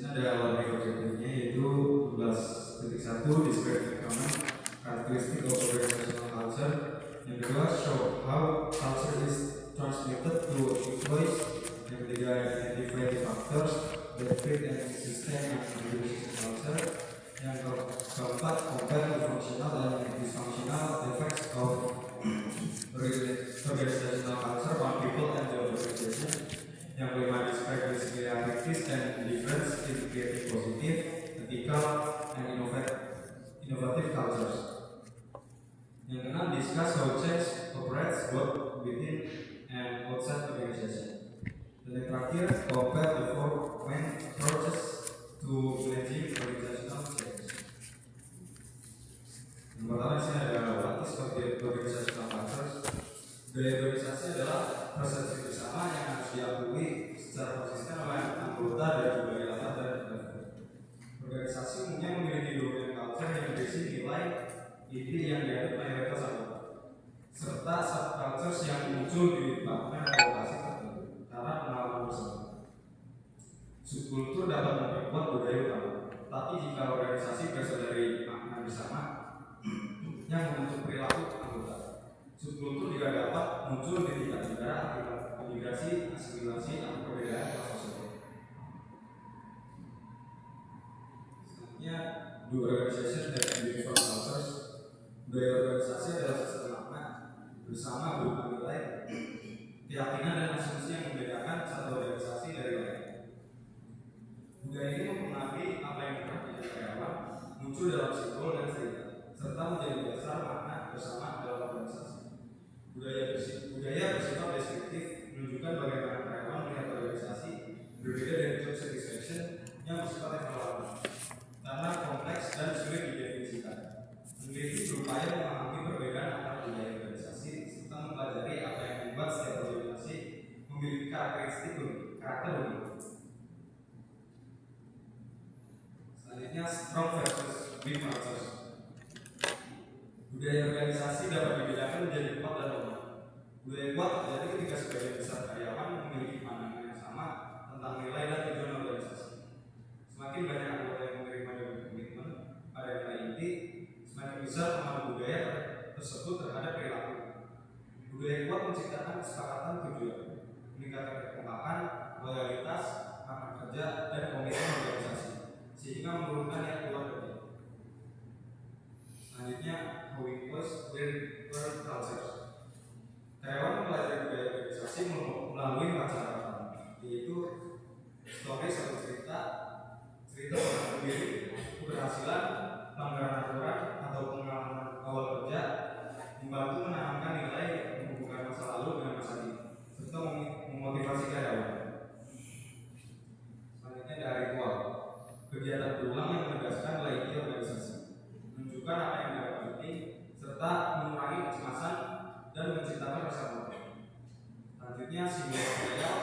Ada awal objektifnya yaitu 12.1 describe common characteristic of organizational culture. Yang kedua, show how culture is transmitted to employees. Yang ketiga, identify the factors that create and sustain an organizational culture. Yang keempat, compare the functional and dysfunctional effects of organizational culture on people and the organization. Yang kelima, describe the similarities and difference in creating positive, ethical, and innovative cultures. Yang keenam, discuss how change operates both within and outside organization. Dan yang terakhir, compare the four main approaches to managing organizational change. Yang pertama, sini ada what is organizational cultures. Budaya organisasi adalah persepsi bersama yang harus diakui secara konsisten oleh anggota dari berbagai latar dan budaya. Organisasi umumnya memiliki domain culture yang berisi nilai inti yang dianut mayoritas anggota, serta subcultures yang muncul di departemen atau lokasi tertentu karena pengalaman bersama. Subkultur dapat memperkuat budaya utama, tapi jika organisasi berasal dari makna bersama yang membentuk perilaku anggota, subkultur juga dapat muncul di tingkat negara akibat migrasi, asimilasi, atau perbedaan kelas sosial. Selanjutnya, do organization that uniform cultures. Budaya organisasi adalah sistem makna bersama berupa nilai, keyakinan, dan asumsi yang membedakan satu organisasi dari lain. Budaya ini mempengaruhi apa yang diperhatikan karyawan, muncul dalam simbol dan cerita, serta menjadi dasar makna bersama dalam organisasi. Budaya bersifat deskriptif, menunjukkan bagaimana karyawan melihat organisasi, berbeda dari job satisfaction yang bersifat evaluatif karena kompleks dan sulit didefinisikan. Meneliti berupaya memahami perbedaan antara budaya organisasi serta mempelajari apa yang membuat setiap organisasi memiliki karakter unik. Selanjutnya, strong versus weak cultures. Budaya organisasi dapat dibedakan menjadi kuat dan lemah. Budaya kuat terjadi ketika sebagian besar karyawan memiliki pandangan yang sama tentang nilai dan tujuan organisasi. Semakin banyak anggota yang menerima dan berkomitmen pada nilai inti, semakin besar pengaruh budaya tersebut terhadap perilaku. Budaya kuat menciptakan kesepakatan tujuan, meningkatkan kekompakan, loyalitas, makna kerja, dan komitmen organisasi, sehingga menurunkan niat keluar kerja. Selanjutnya, how we voice work cultures. Karyawan mempelajari budaya organisasi melalui macam-macam, yaitu stories atau cerita tentang diri, keberhasilan, pelanggaran aturan, atau pengalaman awal kerja, membantu menanamkan nilai menghubungkan masa lalu dengan masa kini, serta memotivasi karyawan. Selanjutnya, ada ritual, kegiatan berulang yang menegaskan nilai inti organisasi, menunjukkan apa yang dilakukan penting, serta mengurangi kecemasan dan menciptakan rasa aman. Selanjutnya, simbol sosial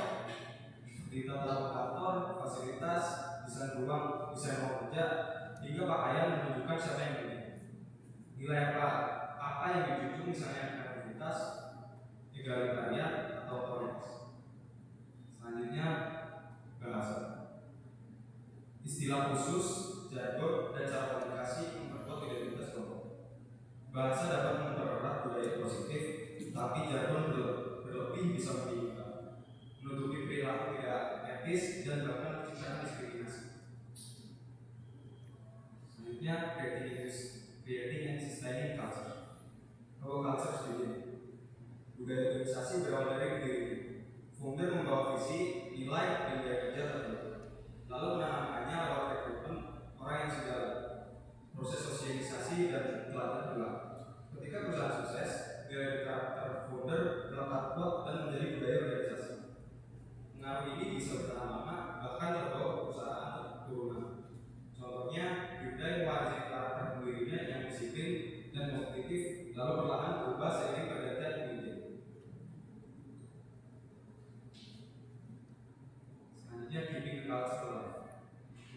seperti tata kantor, fasilitas, desain ruang kerja, hingga pakaian menunjukkan siapa yang penting. Nilai apa yang dijunjung, misalnya kreativitas, egalitarian, atau toleransi. Selanjutnya, bahasa. Istilah khusus, jargon, dan cara komunikasi memperkuat identitas kelompok. Bahasa dapat mempererat budaya positif, tapi jargon berlebih bisa membingungkan, menutupi perilaku tidak etis, dan bahkan menciptakan diskriminasi. Selanjutnya, creating and sustaining culture. How culture begin. Budaya organisasi berawal dari diri. Founder membawa visi, nilai, dan gaya kerja tertentu, lalu menanamkannya lewat rekrutmen orang yang segala, proses sosialisasi, dan pelatihan ulang. Ketika perusahaan sukses, nilai karakter founder melekat kuat dan menjadi budaya organisasi. Pengaruh ini bisa bertahan lama, bahkan terbawa perusahaan turunan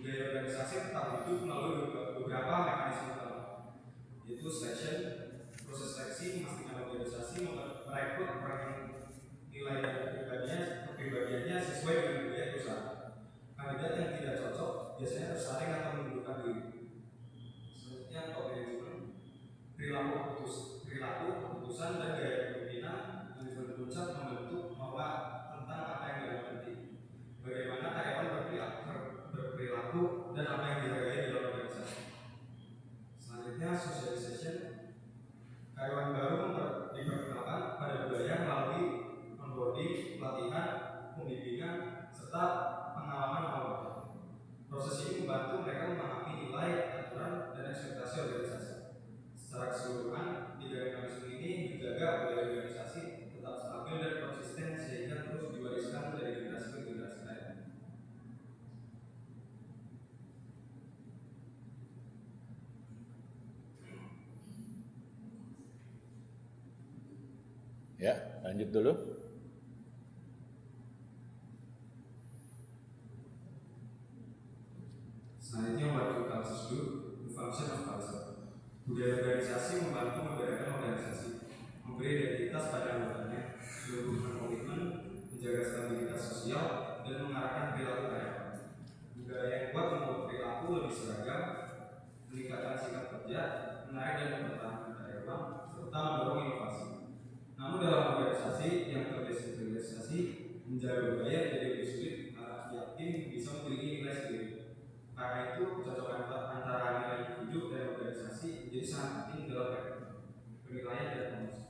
budaya organisasi tetap hidup melalui beberapa mekanisme utama, yaitu selection, proses seleksi memastikan organisasi merekrut orang yang nilai dan kepribadiannya sesuai dengan budaya perusahaan. Kandidat yang tidak cocok biasanya tersaring atau mengundurkan diri. Selanjutnya top management, perilaku keputusan dan gaya kepemimpinan yang berpuncak membentuk norma tentang apa yang dianggap penting, bagaimana karyawan berperilaku dan apa yang dihargai di dalam organisasi. Selanjutnya socialization, karyawan baru diperkenalkan pada budaya melalui onboarding, pelatihan, pembimbingan, serta pengalaman awal. Proses ini membantu mereka memahami nilai, aturan, dan ekspektasi organisasi. Secara keseluruhan, tiga mekanisme ini menjaga budaya organisasi tetap stabil dan konsisten sehingga terus diwariskan dari generasi ke generasi lain. Ya, lanjut dulu. Selanjutnya working culture dulu, the function of culture. Budaya organisasi membantu membedakan organisasi, memberi identitas pada anggotanya, menumbuhkan komitmen, menjaga stabilitas sosial, dan mengarahkan perilaku karyawan. Budaya yang kuat membuat perilaku lebih seragam, meningkatkan sikap kerja, menarik dan mempertahankan karyawan, serta mendorong inovasi. Namun dalam organisasi yang terdesentralisasi, menjaga budaya jadi lebih sulit karena tiap tim bisa memiliki nilai sendiri. Karena itu, kecocokan antara nilai individu dan organisasi menjadi sangat penting dalam penilaian dan promosi.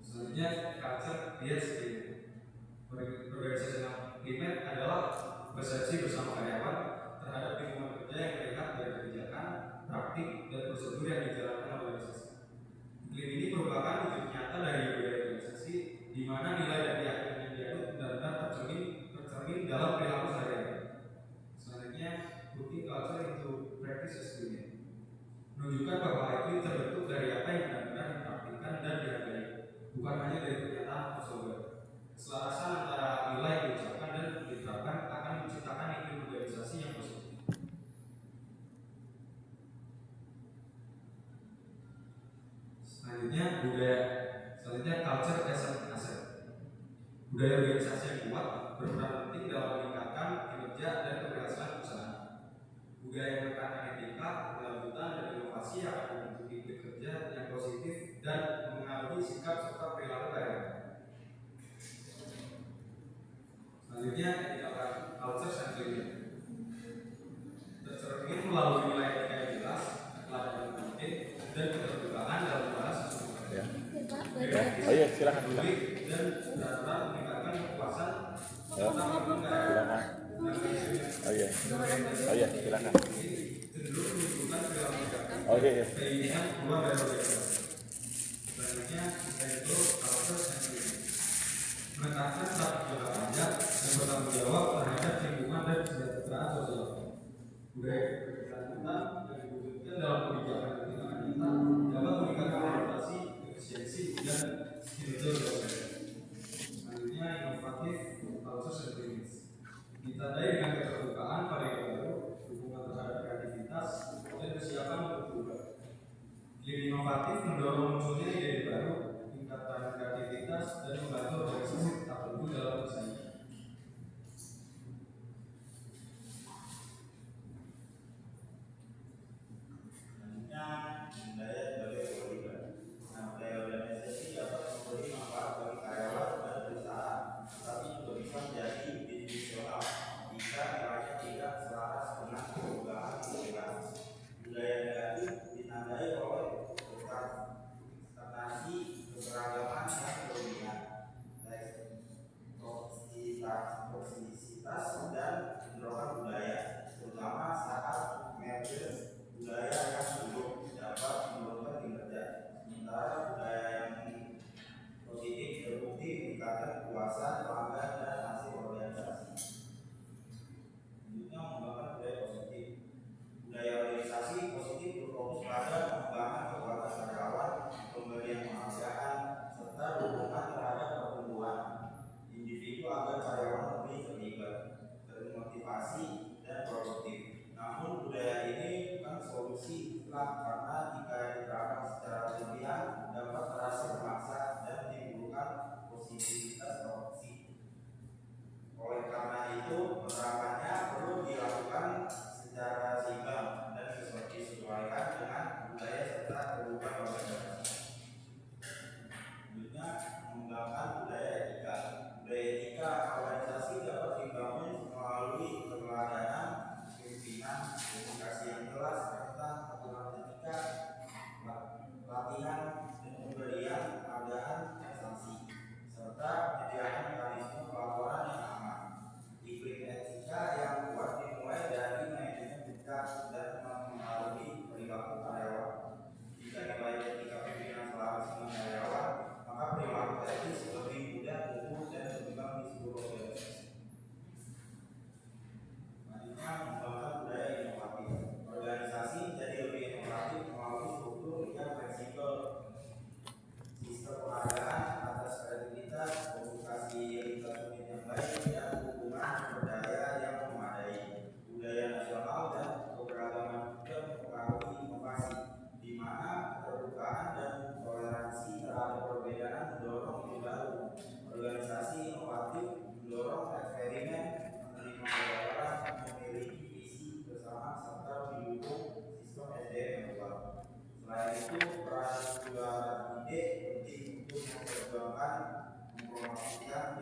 Selanjutnya, culture creates climate. Organisasional climate adalah persepsi bersama karyawan terhadap lingkungan kerja yang terlihat dari kebijakan, praktik, dan prosedur yang dijalankan organisasi. Iklim ini merupakan wujud nyata dari budaya organisasi, di mana nilai dan keyakinan yang dianut benar-benar tercermin dalam perilaku sehari-hari. Selanjutnya, putting culture into practice as climate. Menunjukkan bahwa iklim terbentuk dari apa yang benar-benar dipraktikkan dan dihargai, bukan hanya dari pernyataan atau slogan. Keselarasan antara nilai yang diucapkan dan diterapkan akan menciptakan iklim organisasi yang positif. Selanjutnya culture as an asset. Budaya organisasi yang kuat berperan penting dalam meningkatkan kinerja dan keberhasilan perusahaan. Budaya yang menekankan etika, kelanjutan, dan inovasi akan membentuk iklim kerja yang positif dan mengaruhi sikap serta perilaku karyawan. Selanjutnya, ethical culture and climate. Tercermin melalui nilai etika yang jelas, keteladanan penting, dan keterbukaan dalam membahas sesuatu. Ya. Oh iya, silakan. Dan benar-benar meningkatkan kepuasan. Ya. Silakan. Oh iya, silakan. Cenderung menunjukkan perilaku negatif. Oh iya. Keinginan keluar dari organisasi. Selanjutnya, itu culture and climate. Menekankan tanggung jawab pajak dan bertanggung jawab terhadap lingkungan dan kesejahteraan sosial. Budaya keberlanjutan yang diwujudkan dalam kebijakan lingkungan kita dapat meningkatkan reputasi, efisiensi, dan kinerja organisasi. Selanjutnya, inovatif culture and climate. Ditandai dengan keterbukaan pada yang baru, dukungan terhadap kreativitas, dan kesiapan untuk berubah. Iklim inovatif mendorong munculnya ide baru, tingkatan kreativitas, dan membantu organisasi tetap tumbuh dalam persaingan. Selanjutnya, budaya sebagai kewajiban. Nah, budaya organisasi dapat memberi manfaat bagi karyawan dan perusahaan, tapi juga bisa menjadi disfungsional jika nilainya tidak selaras dengan kebutuhan lingkungan. Budaya negatif ditandai oleh stagnasi, keberagaman yang berlebihan, toksisitas, dan bentrokan budaya, terutama saat merger budaya yang belum dapat menurunkan kinerja. Sementara budaya yang positif terbukti meningkatkan kepuasan pelanggan dan hasil organisasi. Selanjutnya, mengembangkan budaya positif. Budaya organisasi positif berfokus pada pengembangan kekuatan karyawan, pemberian penghargaan, serta dukungan terhadap pertumbuhan.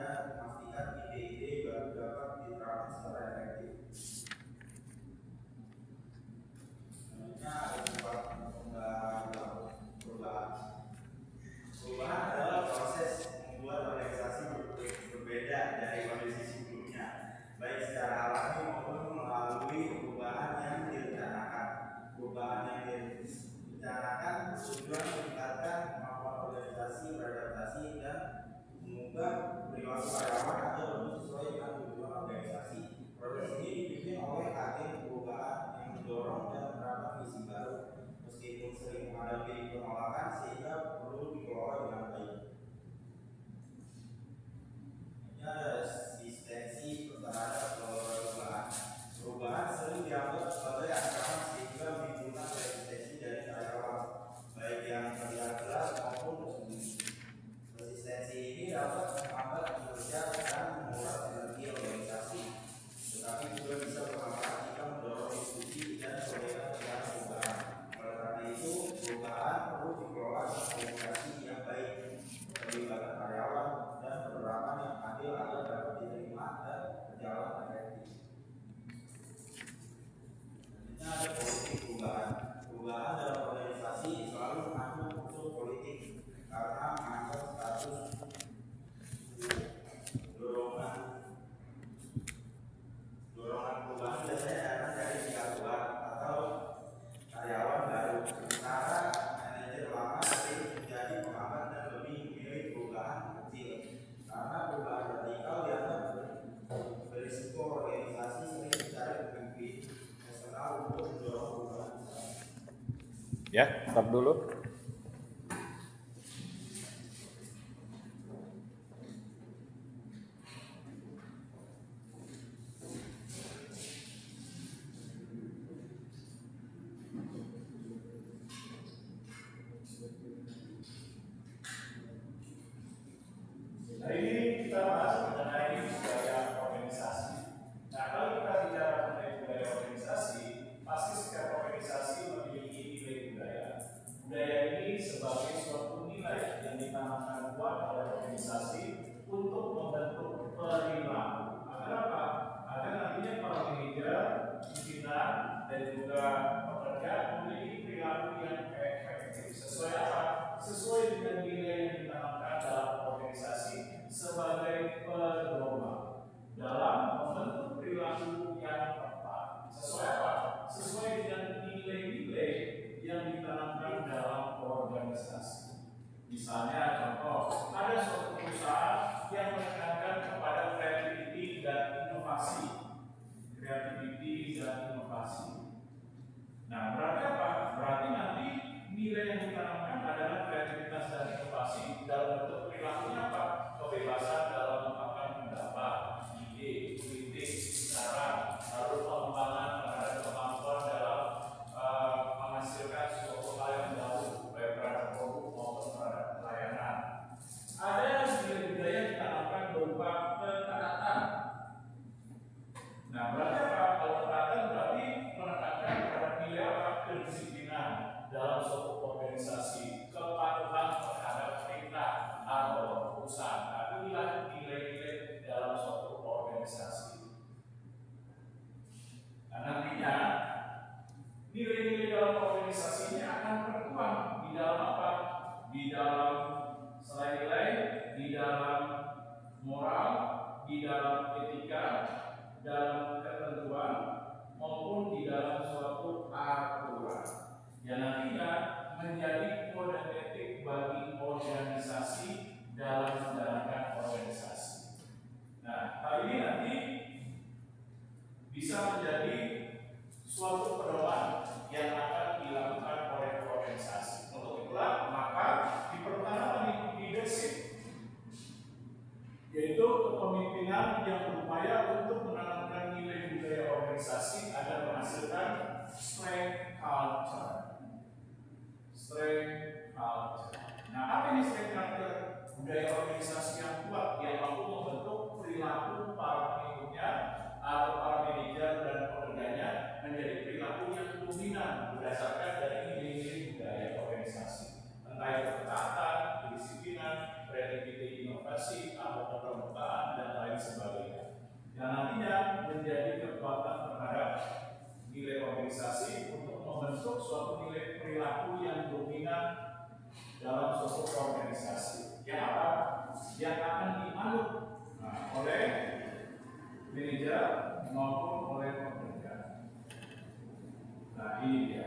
dan memastikan ide-ide baru dapat diterapkan secara efektif. Selanjutnya ada perubahan. Perubahan adalah proses membuat organisasi berbeda dari kondisi sebelumnya, baik secara alami maupun melalui perubahan yang direncanakan. Perubahan yang direncanakan bertujuan meningkatkan kemampuan organisasi beradaptasi dan mengubah perilaku karyawan agar lebih sesuai dengan tujuan organisasi. Proses ini dipimpin oleh agen perubahan yang mendorong dan menerapkan visi baru, meskipun sering menghadapi penolakan sehingga perlu dikelola dengan baik. Ini ada resistensi terhadap perubahan. Perubahan sering dianggap sebagai ancaman sehingga menimbulkan resistensi dari karyawan, baik yang terlihat jelas maupun tersembunyi. Resistensi ini dapat menghambat kinerja dan menguras energi organisasi, tetapi juga bisa bermanfaat jika mendorong diskusi dan perbaikan tentang perubahan. Oleh karena itu, perubahan perlu dikelola dengan komunikasi yang baik, keterlibatan karyawan, dan penerapan yang adil agar dapat diterima dan berjalan efektif. Selanjutnya ada politik perubahan. Perubahan dalam organisasi selalu mengandung unsur politik karena mengangkat status dorongan perubahan biasanya datang dari pihak luar atau karyawan baru, sementara manajer lama sering menjadi penghambat dan lebih memilih perubahan kecil. Karena perubahan radikal dianggap berisiko, organisasi sering mencari pemimpin eksternal untuk mendorong perubahan besar. Ya, stop dulu. Hari ini kita bahas mengenai budaya organisasi. Nah, kalau kita bicara mengenai budaya organisasi, pasti setiap organisasi memiliki nilai budaya. Budaya ini sebagai suatu nilai yang ditanamkan kuat oleh organisasi untuk membentuk perilaku. Agar apa? Agar nantinya para manajer, pimpinan, dan juga pekerja memiliki perilaku yang efektif. Sesuai apa? Sesuai dengan nilai yang ditanamkan dalam organisasi sebagai pedoman dalam membentuk perilaku yang tepat. Sesuai apa? Sesuai dengan nilai-nilai yang ditanamkan dalam organisasi. Misalnya contoh, ada suatu perusahaan yang menekankan kepada kreativiti dan inovasi. Kreativiti dan inovasi. Nah, berarti apa? Berarti nanti nilai yang ditanamkan adalah kreativitas dan inovasi dalam bentuk perilakunya apa? Kebebasan dalam mengungkapkan pendapat, ide, kritik, saran, lalu pengembangan terhadap kemampuan dalam menghasilkan suatu hal yang baru, baik terhadap produk maupun terhadap pelayanan. Ada nilai budaya yang ditanamkan berupa ketaatan. Nah, berarti apa? Kalau ketaatan berarti menekankan terhadap nilai apa? Kedisiplinan dalam suatu organisasi, kepatuhan terhadap perintah atau keputusan. Nah, inilah nilai-nilai dalam suatu organisasi. Nah, nantinya nilai-nilai dalam organisasi ini akan tertuang di dalam apa? Di dalam selain nilai, di dalam moral, di dalam etika, dalam ketentuan, maupun di dalam suatu aturan yang nantinya menjadi kode etik bagi organisasi dalam menjalankan organisasi. Nah, hal ini nanti bisa menjadi suatu pedoman yang akan dilakukan oleh organisasi. Untuk itulah maka diperlukan leadership, yaitu kepemimpinan yang berupaya untuk menanamkan nilai budaya organisasi agar menghasilkan strength culture. Strength culture. Nah, apa ini strength culture? Budaya organisasi yang kuat yang mampu membentuk perilaku para pengikutnya atau para manajer dan pekerjanya menjadi perilaku yang dominan berdasarkan dari nilai-nilai budaya organisasi. Entah itu ketaatan, kedisiplinan, kreativitas, inovasi, atau keterbukaan suatu nilai perilaku yang dominan dalam suatu organisasi. Yang apa? Yang akan dianut oleh manajer maupun oleh pekerja. Nah, ini dia.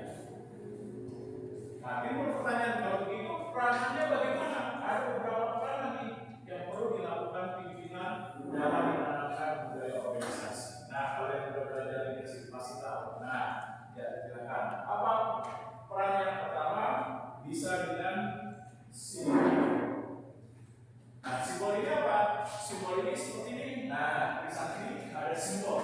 Nah, timbul pertanyaan, kalau begitu peranannya bagaimana? Ada beberapa peranan nih yang perlu dilakukan pimpinan dalam menanamkan budaya organisasi. Nah, kalian sudah belajar leadership pasti tahu. Nah, ya silakan. Apa peran yang pertama? Bisa dengan simbol. Nah, simbol ini apa? Simbol ini seperti ini. Nah, di samping ini ada simbol.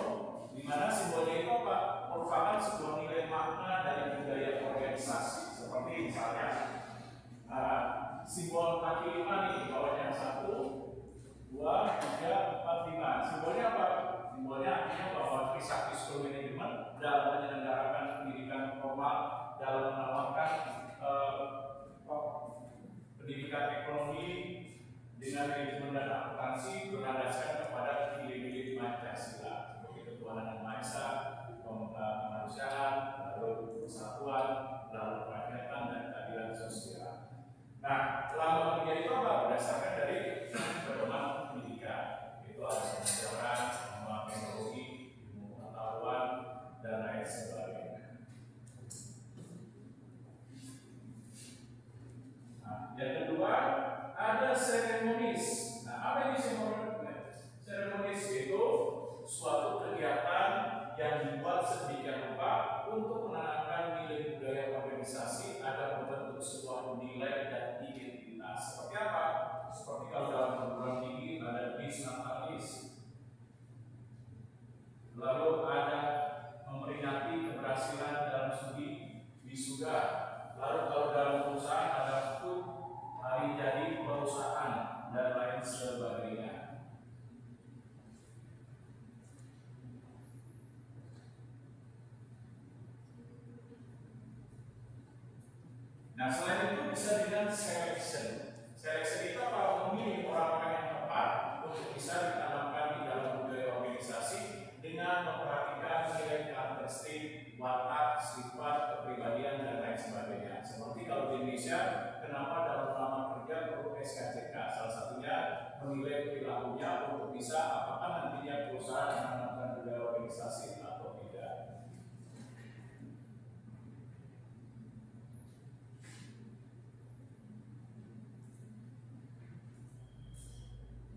Di mana simbolnya itu apa? Merupakan sebuah nilai makna dari budaya organisasi. Seperti misalnya simbol kaki 5 nih, bawahnya 1, 2, 3, 4, 5. Simbolnya apa? Simbolnya artinya bahwa Trisakti School Management dalam menyelenggarakan pendidikan formal, dalam menawarkan pendidikan ekonomi dengan manajemen dan akuntansi berlandaskan kepada nilai-nilai Pancasila seperti ketuhanan yang Maha Esa, kemanusiaan, lalu persatuan, lalu kerakyatan dan keadilan sosial. Nah, lambang dunia itu apa? Berdasarkan dari pedoman pendidikan, itu ada pembelajaran, sama teknologi, ilmu pengetahuan, dan lain sebagainya. Nah, yang kedua ada seremonis. Nah, apa ini seremonis? Seremonis itu suatu kegiatan yang dibuat sedemikian rupa untuk menanamkan nilai budaya organisasi agar membentuk sebuah nilai dan identitas. Seperti apa? Seperti kalau dalam perguruan tinggi ada Bisnatalis, lalu ada memperingati keberhasilan dalam studi wisuda, lalu kalau dalam perusahaan ada HUT, hari jadi perusahaan, dan lain sebagainya. Nah, selain itu bisa dengan selection. Selection itu apa? Memilih orang-orang yang tepat untuk bisa ditanamkan di dalam budaya organisasi dengan memperhatikan nilai karakteristik, watak, sifat, kepribadian, dan lain sebagainya. Seperti kalau di Indonesia, kenapa dalam pelamar kerja perlu SKCK? Salah satunya menilai perilakunya untuk bisa apakah nantinya perusahaan menanamkan budaya organisasi atau tidak.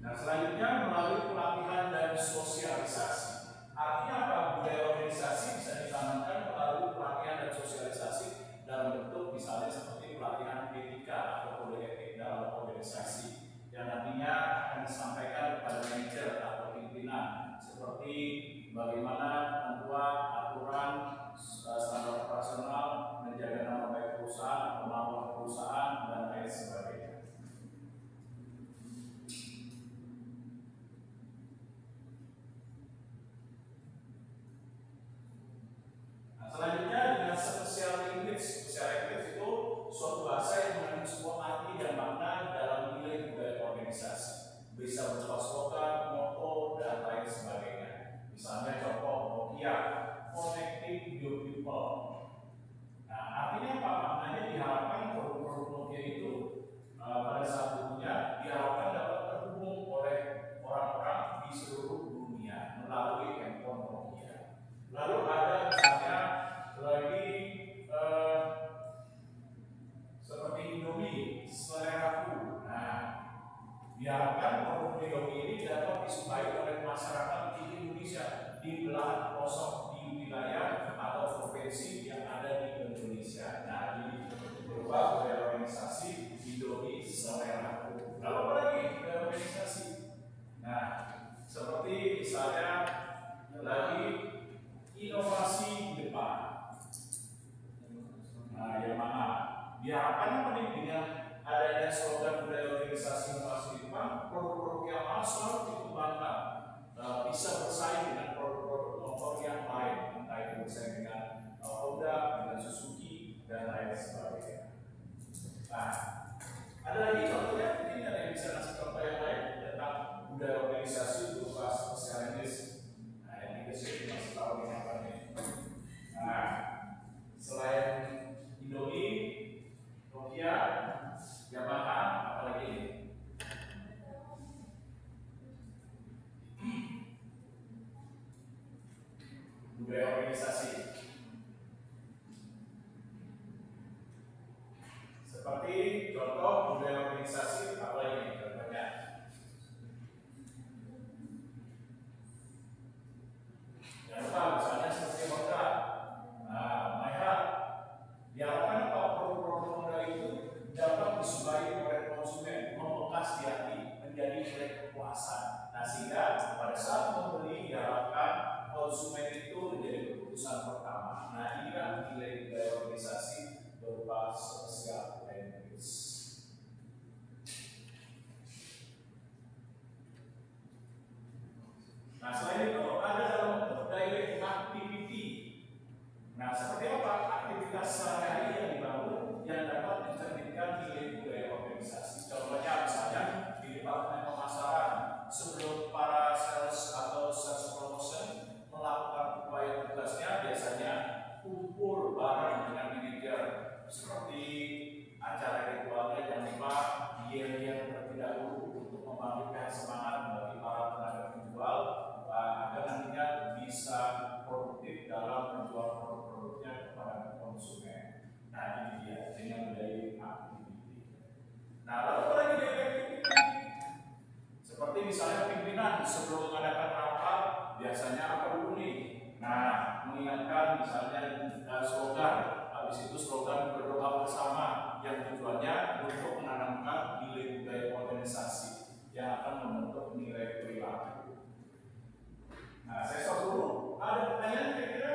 Nah, selanjutnya melalui pelatihan dan sosialisasi. Artinya apa? Budaya organisasi bisa ditanamkan melalui pelatihan dan sosialisasi dalam bentuk misalnya seperti pelatihan etika atau kode etik dalam organisasi yang nantinya akan disampaikan kepada manajer atau pimpinan seperti bagaimana ketentuan, aturan, standar operasional, menjaga nama baik perusahaan, kemampuan perusahaan, dan lain sebagainya. Selanjutnya dengan special English. Special English itu suatu bahasa yang mengandung sebuah arti dan makna dalam nilai budaya organisasi. Bisa berupa slogan, motto, dan lain sebagainya. Misalnya contoh Nokia, Connecting Your People. Nah, artinya apa? Maknanya diharapkan produk-produk Nokia itu pada saat punya diharapkan dapat terhubung oleh orang-orang di seluruh dunia melalui handphone Nokia. Lalu ada misalnya lagi seperti Indomie, seleraku. Nah, diharapkan produk Indomie ini dapat disukai oleh masyarakat di Indonesia di belahan pelosok di wilayah atau provinsi yang ada di Indonesia. Nah, ini berupa budaya organisasi Indomie seleraku. Lalu apa lagi budaya organisasi? Nah, seperti misalnya lagi inovasi depan. Nah, yang mana? Diharapkan apa nih dengan adanya slogan budaya organisasi inovasi depan, produk-produk yang mahal selalu dikembangkan, bisa bersaing dengan produk-produk motor yang lain, entah itu bersaing dengan Honda, dengan Suzuki, dan lain sebagainya. Nah, ada lagi contohnya, mungkin ada yang bisa ngasih contoh yang lain tentang budaya organisasi berupa spesialis. Nah, yang kita sih masih tahu ini apa nih. Nah, selain budaya organisasi. Seperti contoh budaya organisasi apa ini contohnya? Yang pertama misalnya seperti hotel. Nah, Maya, diharapkan bahwa produk-produk modal itu dapat disukai oleh konsumen, membekas di hati, menjadi nilai kepuasan. Nah, sehingga pada saat membeli diharapkan konsumen itu menjadi keputusan pertama. Nah, inilah nilai budaya organisasi berupa social benefits. Nah, selain itu ada dalam bentuk direct activity. Nah, seperti apa aktivitas sehari-hari yang dibangun yang dapat mencerminkan nilai budaya organisasi? Contohnya misalnya di departemen pemasaran, sebelum para sales atau sales promotion melakukan upaya tugasnya, biasanya kumpul bareng dengan manajer, seperti acara ritualnya jangan lupa yel-yel terlebih dahulu untuk membangkitkan semangat bagi para tenaga penjual agar nantinya bisa produktif dalam menjual produk-produknya kepada konsumen. Nah, ini dia dengan budaya activity. Nah, lalu apa lagi dari activity? Seperti misalnya pimpinan sebelum mengadakan rapat biasanya apa dulu nih? Nah, mengingatkan misalnya slogan, habis itu slogan berdoa bersama yang tujuannya untuk menanamkan nilai budaya organisasi yang akan membentuk nilai perilaku. Nah, saya stop dulu. Ada pertanyaan kira-kira?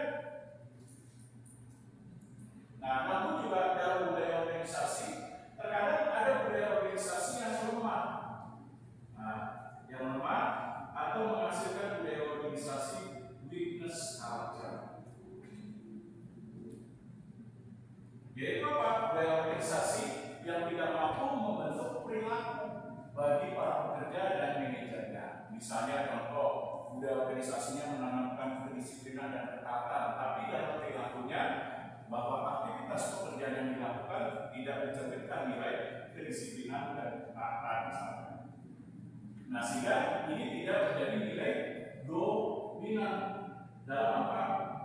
Nah, namun juga dalam budaya organisasi, terkadang ada budaya organisasi yang lemah. Nah, yang lemah atau menghasilkan budaya organisasi weakness culture. Yaitu apa? Budaya organisasi yang tidak mampu membentuk perilaku bagi para pekerja dan manajernya. Misalnya contoh, budaya organisasinya menanamkan kedisiplinan dan ketatan, tapi dalam perilakunya bahwa aktivitas pekerjaan yang dilakukan tidak mencerminkan nilai kedisiplinan dan ketatan misalnya. Nah, sehingga ini tidak menjadi nilai dominan dalam apa?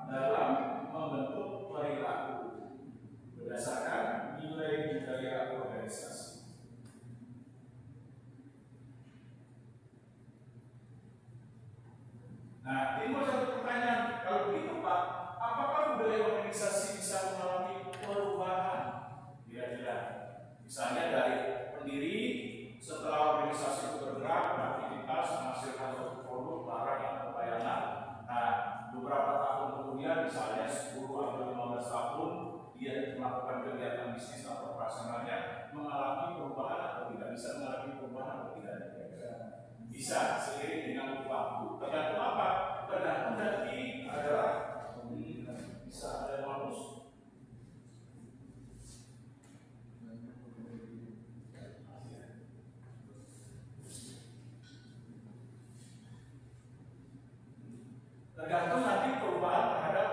Dalam membentuk perilaku berdasarkan nilai budaya organisasi. Nah, ini mau satu pertanyaan. Kalau begitu Pak, apakah budaya organisasi bisa mengalami perubahan? Kira-kira, misalnya dari pendiri setelah organisasi itu bergerak beraktivitas menghasilkan suatu produk, barang atau pelayanan. Nah, beberapa tahun kemudian, misalnya 10 atau 15 tahun, dia melakukan kegiatan bisnis atau operasionalnya mengalami perubahan atau tidak bisa mengalami perubahan atau tidak? Bisa seiring dengan waktu. Tergantung apa? Tergantung dari adalah bisa ada bonus. Tergantung nanti perubahan terhadap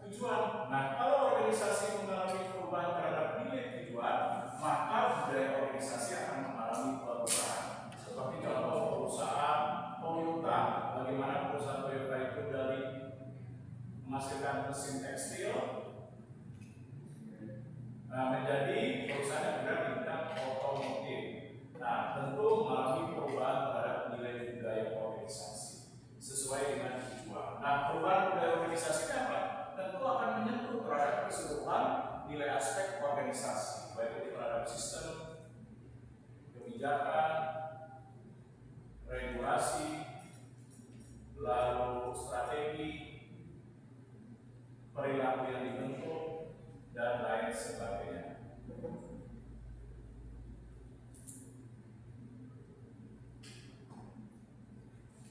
tujuan. Nah, kalau organisasi mengalami perubahan terhadap nilai tujuan, maka budaya organisasi akan mengalami perubahan. Seperti contoh perusahaan Toyota, bagaimana perusahaan Toyota itu dari menghasilkan mesin tekstil menjadi perusahaan yang bergerak di bidang otomotif. Nah, tentu mengalami perubahan terhadap nilai budaya organisasi sesuai dengan tujuan. Nah, perubahan budaya organisasi apa? Tentu akan menyentuh terhadap keseluruhan nilai aspek organisasi, baik itu terhadap sistem, kebijakan, regulasi, lalu strategi, perilaku yang dibentuk, dan lain sebagainya.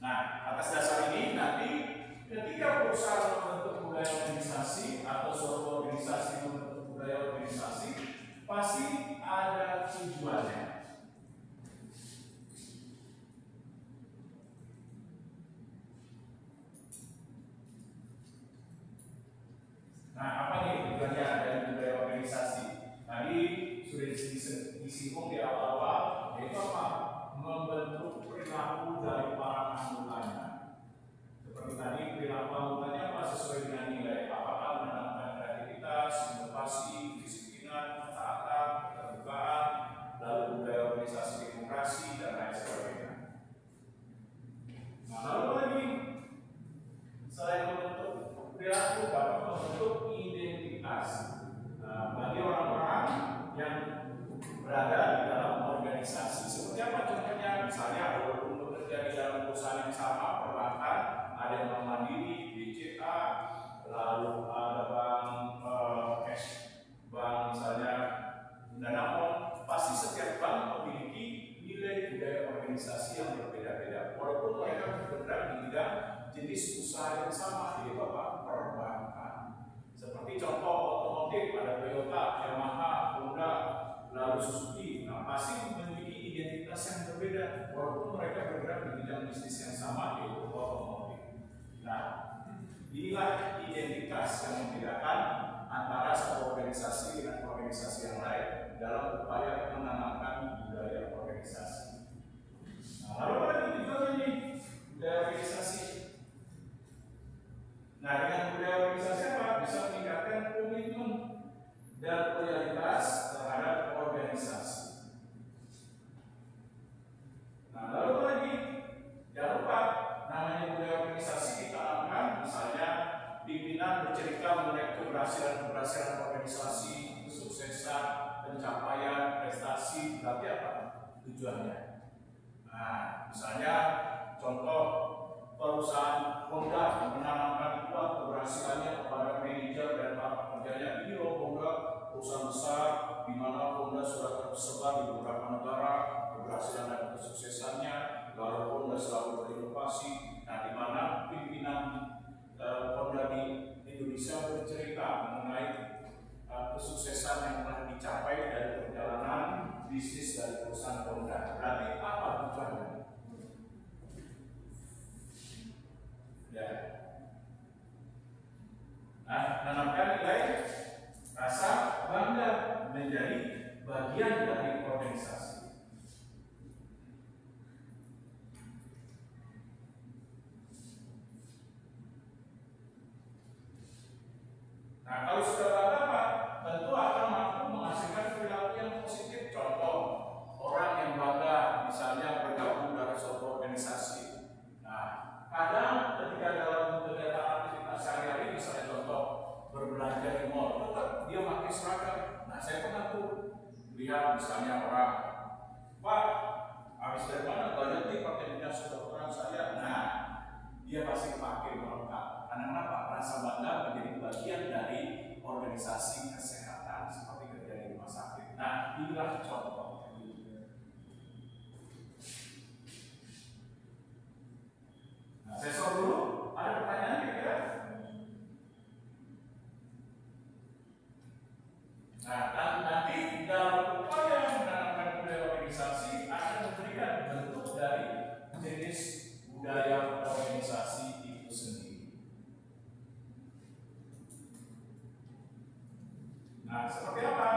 Nah, atas dasar ini nanti ketika perusahaan membentuk budaya organisasi atau suatu organisasi membentuk budaya organisasi, pasti ada tujuannya. Nah, apa nih tujuannya dari budaya organisasi? Tadi sudah disinggung di awal-awal, yaitu apa? Membentuk perilaku dari para anggotanya. Seperti tadi perilaku anggotanya apa sesuai dengan jenis usaha yang sama, yaitu apa? Perbankan. Seperti contoh otomotif, ada Toyota, Yamaha, Honda, lalu Suzuki. Nah, pasti memiliki identitas yang berbeda, walaupun mereka bergerak di bidang bisnis yang sama, yaitu otomotif. Nah, inilah identitas yang membedakan antara satu organisasi dengan organisasi yang lain dalam upaya menanamkan budaya organisasi. Nah, lalu apa lagi tujuannya nih budaya organisasi? Nah, dengan budaya organisasi apa? Bisa meningkatkan komitmen dan loyalitas terhadap organisasi. Nah, lalu apa lagi? Jangan lupa, namanya budaya organisasi ditanamkan, misalnya pimpinan bercerita mengenai keberhasilan organisasi, kesuksesan, pencapaian, prestasi, berarti apa tujuannya? Nah, misalnya contoh perusahaan Honda menanamkan kuat keberhasilannya kepada manajer dan para pekerjanya. Ini loh Honda, perusahaan besar di mana Honda sudah tersebar di beberapa negara, keberhasilan dan kesuksesannya, lalu Honda selalu berinovasi. Nah, di mana pimpinan Honda di Indonesia bercerita mengenai kesuksesan yang telah dicapai dari perjalanan bisnis dari perusahaan Honda. Berarti apa tujuannya? Ya. Nah, menanamkan nilai rasa bangga menjadi bagian dari organisasi. Nah, kalau sudah bangga apa? Tentu akan mampu menghasilkan perilaku yang positif. Contoh, orang yang bangga misalnya bergabung dalam suatu organisasi. Nah, kadang ketika dalam kegiatan aktivitas sehari-hari, misalnya contoh berbelanja di mall, tetap dia pakai seragam. Nah, saya pernah tuh lihat misalnya orang, Pak, habis dari mana? Banyak nih pakai dinas kedokteran saya. Nah, dia pasti pakai melengkap. Karena kenapa? Rasa bangga menjadi bagian dari organisasi kesehatan seperti kerja di rumah sakit. Nah, inilah contoh. Nah, saya stop dulu. Ada pertanyaan kira-kira? Nah, dan nanti dalam upaya menanamkan budaya organisasi akan memberikan bentuk dari jenis budaya organisasi itu sendiri. Nah, seperti apa?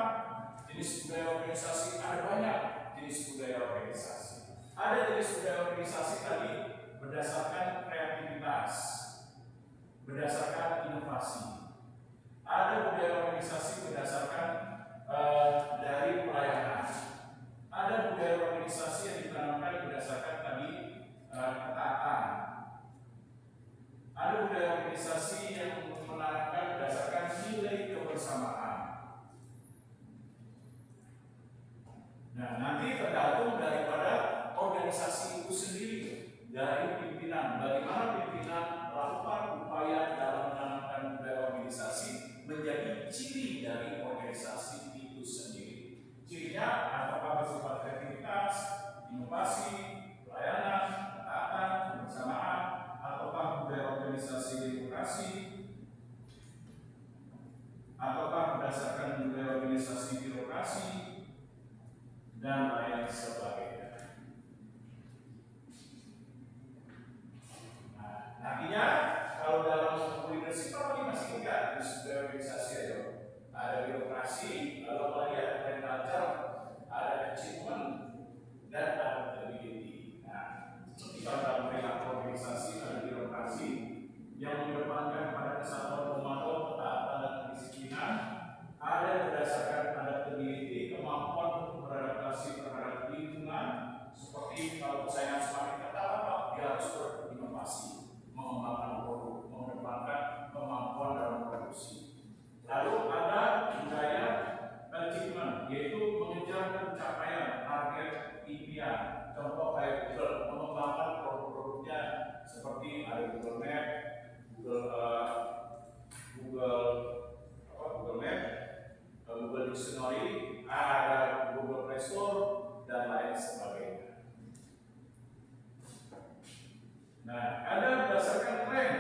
Jenis budaya organisasi ada banyak jenis budaya organisasi. Ada jenis budaya organisasi tadi berdasarkan kreativitas, berdasarkan inovasi. Ada budaya organisasi berdasarkan dari pelayanan. Ada budaya organisasi yang ditanamkan berdasarkan tadi ketaatan. Ada budaya organisasi yang menanamkan berdasarkan nilai kebersamaan. Nah, nanti tergantung daripada organisasi itu sendiri, dari pimpinan. Bagaimana pimpinan melakukan upaya dalam menanamkan budaya organisasi menjadi ciri dari organisasi itu sendiri. Cirinya apakah bersifat kreativitas, inovasi, pelayanan, ketaatan, kebersamaan, ataukah budaya organisasi demokrasi, ataukah berdasarkan budaya organisasi birokrasi, dan lain sebagainya. Nah, nantinya kalau dalam suatu leadership apa nih masih enggak budaya organisasi aja. Ada birokrasi, lalu lagi ada culture, ada achievement, dan ada ability. Nah, seperti dalam perilaku organisasi ada birokrasi yang mengedepankan pada kesatuan komando, ketaatan dan kedisiplinan. Ada yang berdasarkan adaptability, kemampuan untuk beradaptasi terhadap lingkungan, seperti kalau persaingan semakin ketat apa? Dia harus berinovasi, mengembangkan produk, mengedepankan kemampuan dalam produksi. Lalu ada budaya achievement, yaitu mengejar pencapaian target impian. Contoh kayak Google, mengembangkan produk-produknya seperti ada Google Map, Google Map, Google Dictionary, ada Google Play Store, dan lain sebagainya. Nah, ada berdasarkan tren,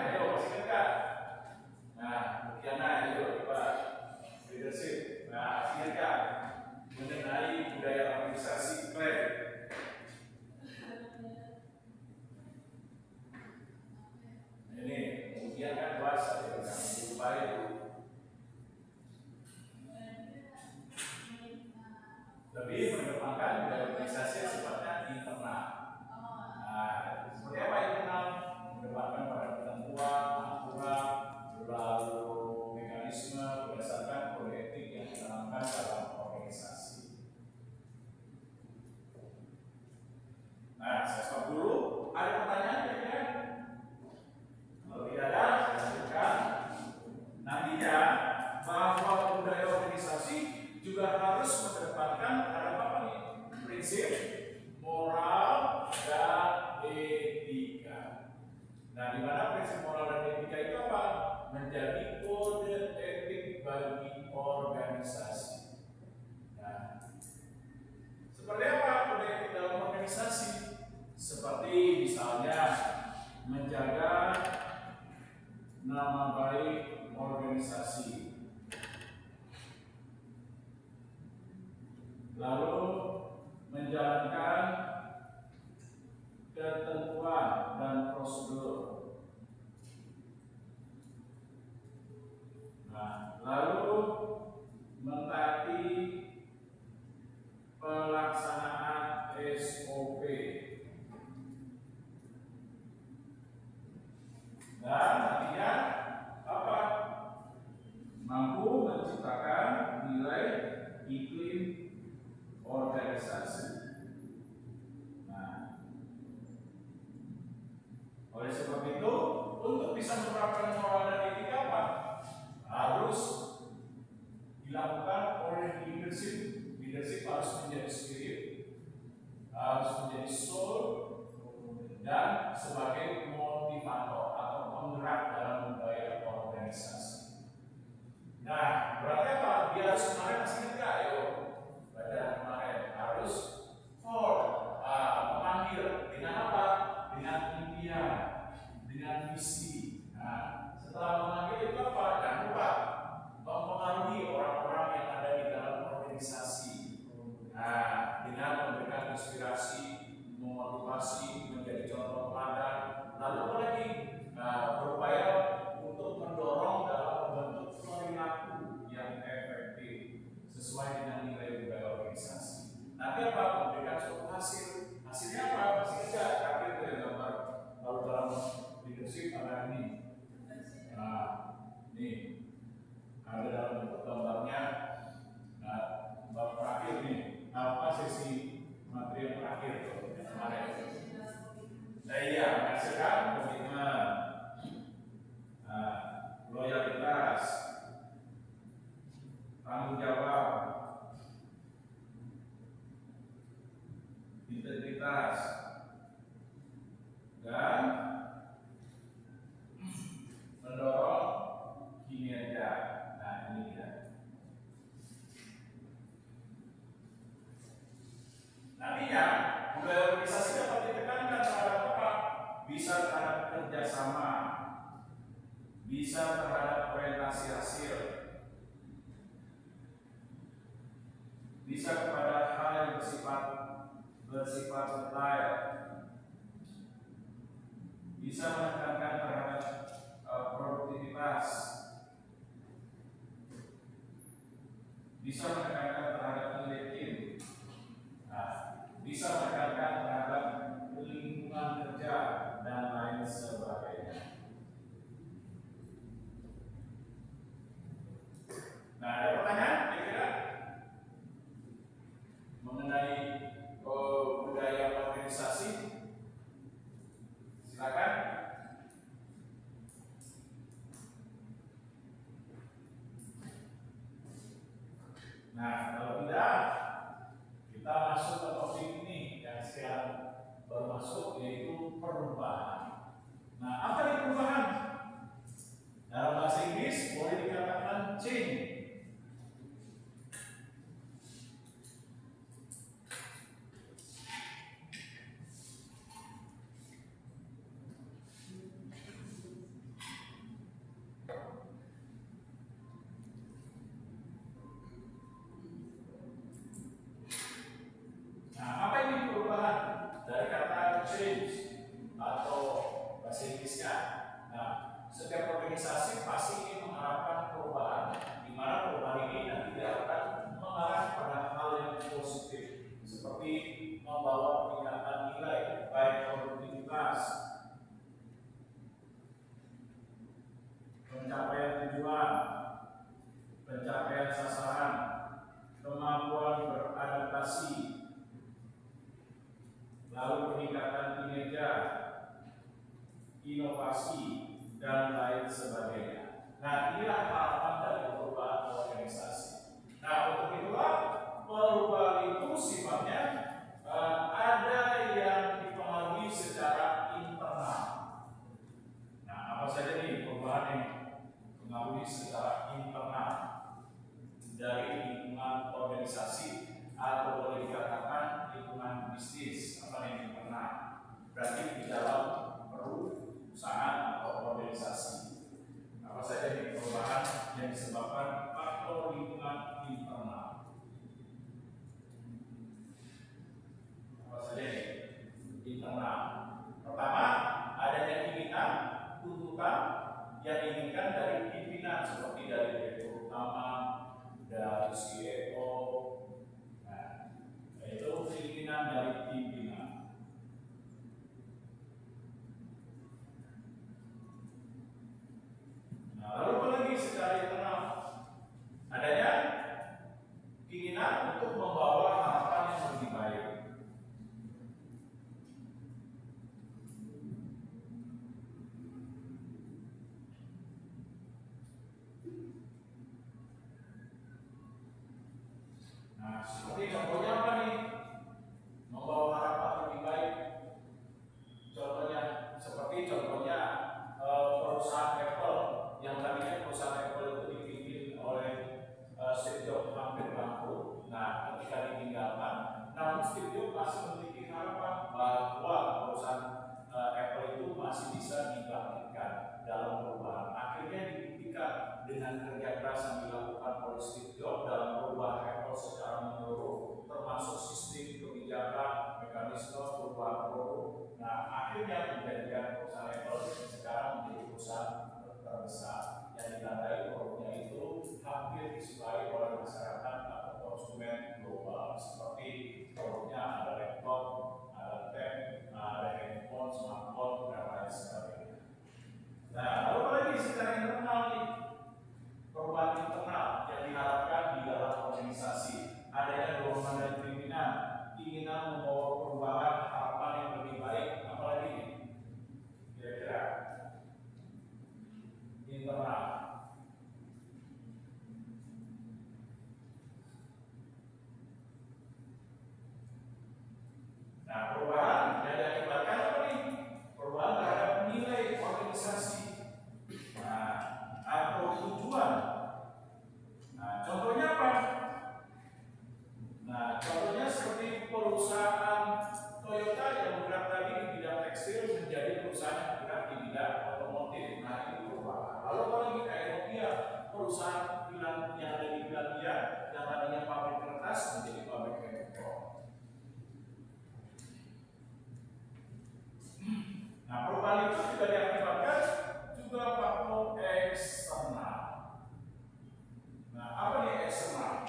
Nah, di mana prinsip moral dan etika itu apa? Menjadi kode etik bagi organisasi. Nah, seperti apa kode etik dalam organisasi? Seperti misalnya menjaga nama baik organisasi, lalu menjalankan ketentuan dan prosedur. Nah, lalu mentaati pelaksanaan SOP dan nantinya apa? Mampu menciptakan nilai iklim organisasi. Nah, oleh sebab itu, untuk bisa menerapkan moral dan etika apa? Harus dilakukan oleh leadership. Leadership harus menjadi spirit, harus menjadi soul, dan sebagai motivator atau penggerak dalam budaya organisasi. Nah, berarti apa? Dia harus kemarin masih enggak ya? Pada kemarin harus memanggil dengan apa? Dengan impian, dengan visi. Nah, setelah memanggil itu apa? Jangan lupa mempengaruhi orang-orang yang ada di dalam organisasi. Nah, dengan memberikan inspirasi, memotivasi, menjadi contoh teladan. Lalu apa lagi? Berupaya untuk mendorong dalam membentuk perilaku yang efektif sesuai dengan nilai budaya organisasi. Nanti apa? Memberikan suatu hasil. Hasilnya apa? Masih kerja. Tapi itu yang gambar. Lalu dalam leadership ada ini. Nah, ini ada dalam bentuk gambarnya. Nah, bab terakhir nih. Apa sesi materi yang terakhir kemarin? Nah, iya, menghasilkan komitmen, loyalitas, tanggung jawab, integritas, dan mendorong kinerja. Nah, ini dia. Nantinya, budaya organisasi dapat ditekankan terhadap apa? Bisa terhadap kerjasama, bisa terhadap orientasi hasil, bisa kepada hal yang bersifat detail, bisa menekankan terhadap produktivitas, bisa menekankan terhadap nilai tim, bisa menekankan terhadap lingkungan kerja dan lain sebagainya. Nah, ada pertanyaan kira-kira mengenai budaya organisasi? Silakan. Nah, kalau tidak, kita masuk ke topik ini yang sekarang baru masuk, yaitu perubahan. Nah, apa itu perubahan? Dalam bahasa Inggris boleh dikatakan change. Nah, apa ini perubahan? Dari kata change atau bahasa Inggrisnya. Nah, setiap organisasi pasti ingin mengharapkan perubahan, di mana perubahan ini nanti akan mengarah pada hal yang positif, seperti membawa peningkatan nilai, baik produktivitas, pencapaian tujuan, pencapaian sasaran, kemampuan beradaptasi, lalu peningkatan kinerja, inovasi, dan lain sebagainya. Nah, inilah harapan dari perubahan organisasi. Nah, untuk itulah perubahan itu sifatnya ada yang dipengaruhi secara internal, dipengaruhi secara internal dari lingkungan organisasi atau boleh dikatakan lingkungan bisnis atau yang internal. Berarti di dalam perusahaan atau organisasi. Apa saja nih perubahan yang disebabkan faktor lingkungan internal? Apa saja nih internal? Pertama, adanya keinginan, tuntutan yang diinginkan dari pimpinan seperti dari direktur utama, dari CEO. Nah, itu keinginan dari pimpinan. Nah, lalu apa lagi secara internal? Adanya keinginan untuk membawa harapan yang lebih baik. Nah, seperti contohnya apa nih? Membawa harapan lebih baik. Contohnya, seperti contohnya perusahaan Apple yang tadinya perusahaan Apple itu dipimpin oleh Steve Jobs hampir bangkrut. Nah, ketika ditinggalkan, namun Steve Jobs masih memiliki harapan bahwa perusahaan Apple itu masih bisa dibangkitkan dalam perubahan. Akhirnya dibuktikan dengan kerja keras yang dilakukan oleh Steve Jobs dalam perubahan Apple secara menyeluruh, termasuk sistem kebijakan, mekanisme perubahan produk. Nah, akhirnya menjadikan perusahaan Apple sekarang menjadi perusahaan terbesar yang ditandai produknya itu hampir disukai oleh masyarakat atau konsumen global, seperti produknya ada laptop, ada tab, ada handphone, smartphone, dan lain sebagainya. Nah, lalu apa lagi secara internal nih? Perubahan internal yang diharapkan di dalam organisasi, adanya dorongan dari pimpinan, keinginan membawa perubahan, harapan yang lebih baik, apalagi nih? Kira-kira internal. Nah, perubahan yang diakibatkan apa nih? Perubahan terhadap nilai organisasi. Nah, atau tujuan. Nah, contohnya apa? Nah, contohnya seperti perusahaan Toyota yang bergerak tadi di bidang tekstil menjadi perusahaan yang bergerak di bidang otomotif. Nah, itu perubahan. Lalu apa lagi kayak Nokia, perusahaan yang ada di Finlandia yang tadinya pabrik kertas menjadi pabrik handphone. Nah, perubahan itu juga diakibatkan juga faktor eksternal. Nah, apa nih eksternal?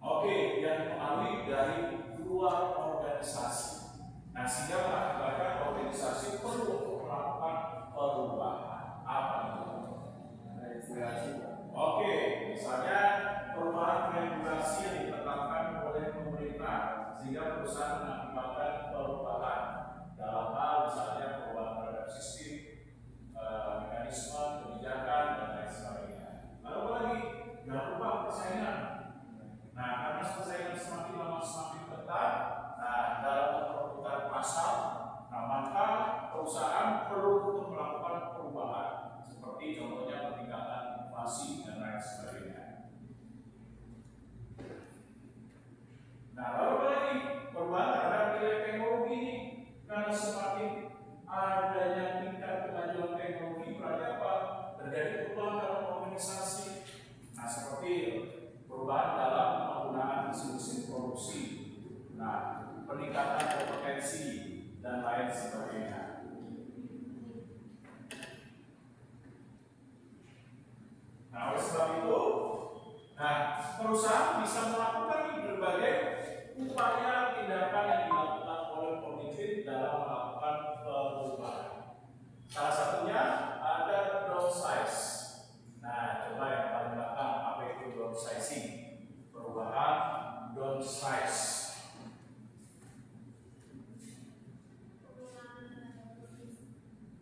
Oke, yang dipengaruhi dari luar organisasi. Nah, sehingga mengakibatkan organisasi perlu untuk melakukan perubahan. Apa itu? Regulasi. Oke, misalnya perubahan regulasi yang ditetapkan oleh pemerintah sehingga perusahaan mengakibatkan perubahan dalam hal misalnya perubahan terhadap sistem, mekanisme, kebijakan, dan lain sebagainya. Lalu apa lagi? Jangan lupa persaingan. Nah, karena persaingan semakin lama semakin ketat, nah dalam memperebutkan pasar, nah maka perusahaan perlu untuk melakukan perubahan, seperti contohnya peningkatan inflasi dan lain sebagainya. Nah, lalu apa lagi? Perubahan terhadap nilai teknologi ini, karena semakin adanya tingkat kemajuan teknologi, berarti apa? Terjadi perubahan dalam organisasi. Nah, seperti perubahan dalam penggunaan mesin-mesin produksi, nah peningkatan kompetensi dan lain sebagainya. Nah, oleh sebab itu, nah perusahaan bisa melakukan berbagai upaya tindakan yang dilakukan oleh pemimpin dalam melakukan perubahan. Salah satunya ada downsize. Nah, coba yang paling belakang apa itu downsizing? Perubahan downsize.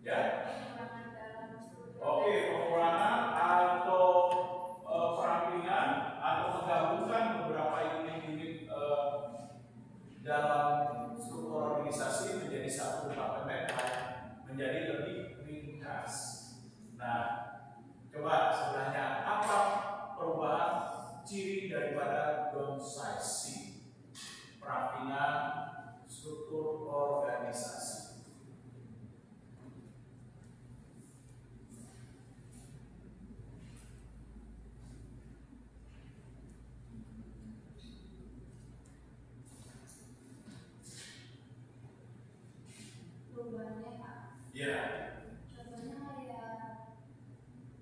Ya. Oke, pengurangan atau perampingan atau menggabungkan beberapa unit-unit dalam struktur organisasi menjadi satu departemen menjadi lebih ringkas. Nah, Coba sebenarnya apa perubahan ciri daripada downsizing? Perampingan struktur organisasi. Perubahannya Pak. Ya, Contohnya kayak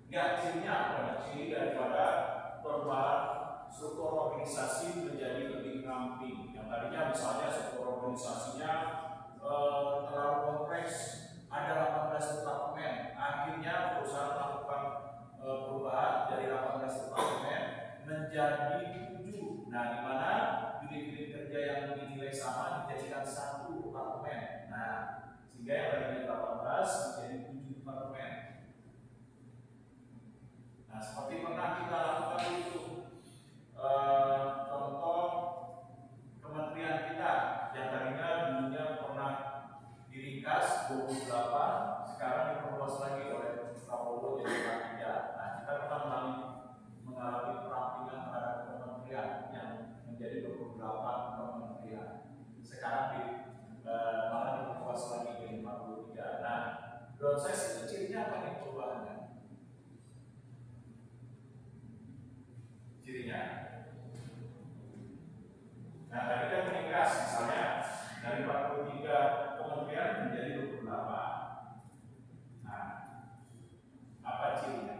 enggak cirinya apa? Ciri daripada perubahan struktur organisasi menjadi lebih ramping. Yang tadinya misalnya struktur organisasinya terlalu kompleks, ada 18 departemen. Akhirnya perusahaan melakukan perubahan dari 18 departemen menjadi 7. Nah, di mana unit-unit kerja yang dinilai sama dijadikan satu departemen. Nah, sehingga yang tadinya 18 menjadi 7 departemen. Nah, seperti pernah kita lakukan itu contoh kementerian kita yang tadinya dulunya pernah diringkas 28, sekarang diperluas lagi oleh Prabowo jadi 3. Nah, kita pernah mengalami perampingan terhadap kementerian yang menjadi 28 kementerian. Sekarang malah diperluas lagi jadi 43. Nah, proses itu cirinya apa nih perubahannya? Cirinya. Nah, tadi kan meningkat misalnya dari 43 kementerian menjadi 28. Nah, apa cirinya?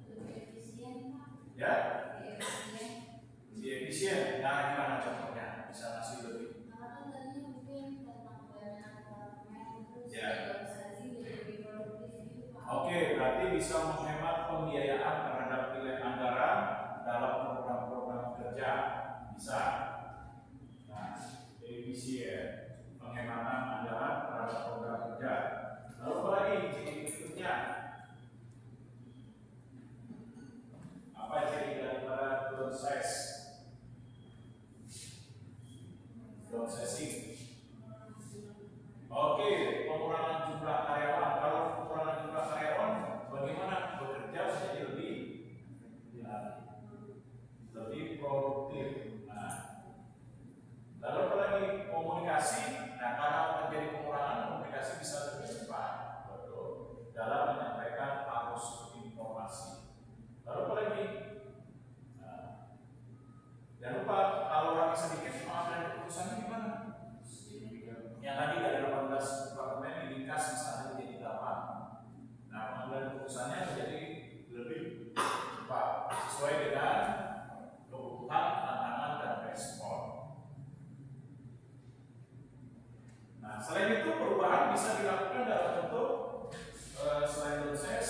lebih efisien Pak. Ya, Lebih efisien. lebih efisien. Nah, gimana contohnya? Bisa ngasih lebih. Karena kan tadinya mungkin tentang kebanyakan departemen terus Ya. downsizing jadi lebih produktif gitu Pak. Oke, berarti bisa menghemat pembiayaan terhadap nilai anggaran dalam program-program kerja. Bisa. Nah, efisien penghematan anggaran terhadap program kerja. Lalu apa lagi ciri berikutnya? Apa ciri daripada downsizing? Oke, pengurangan jumlah karyawan. Kalau pengurangan jumlah karyawan, bagaimana bekerja menjadi lebih produktif. Nah, lalu apa lagi? Komunikasi. Nah, karena terjadi pengurangan, komunikasi bisa lebih cepat, betul, dalam menyampaikan arus informasi. Lalu apa lagi? Nah, jangan lupa kalau orangnya sedikit, pengambilan keputusannya gimana? Yang tadi dari 18 departemen diringkas misalnya menjadi 8. Nah, pengambilan keputusannya menjadi lebih cepat sesuai dengan kebutuhan, tantangan, dan respon. Nah, selain itu perubahan bisa dilakukan dalam bentuk selain proses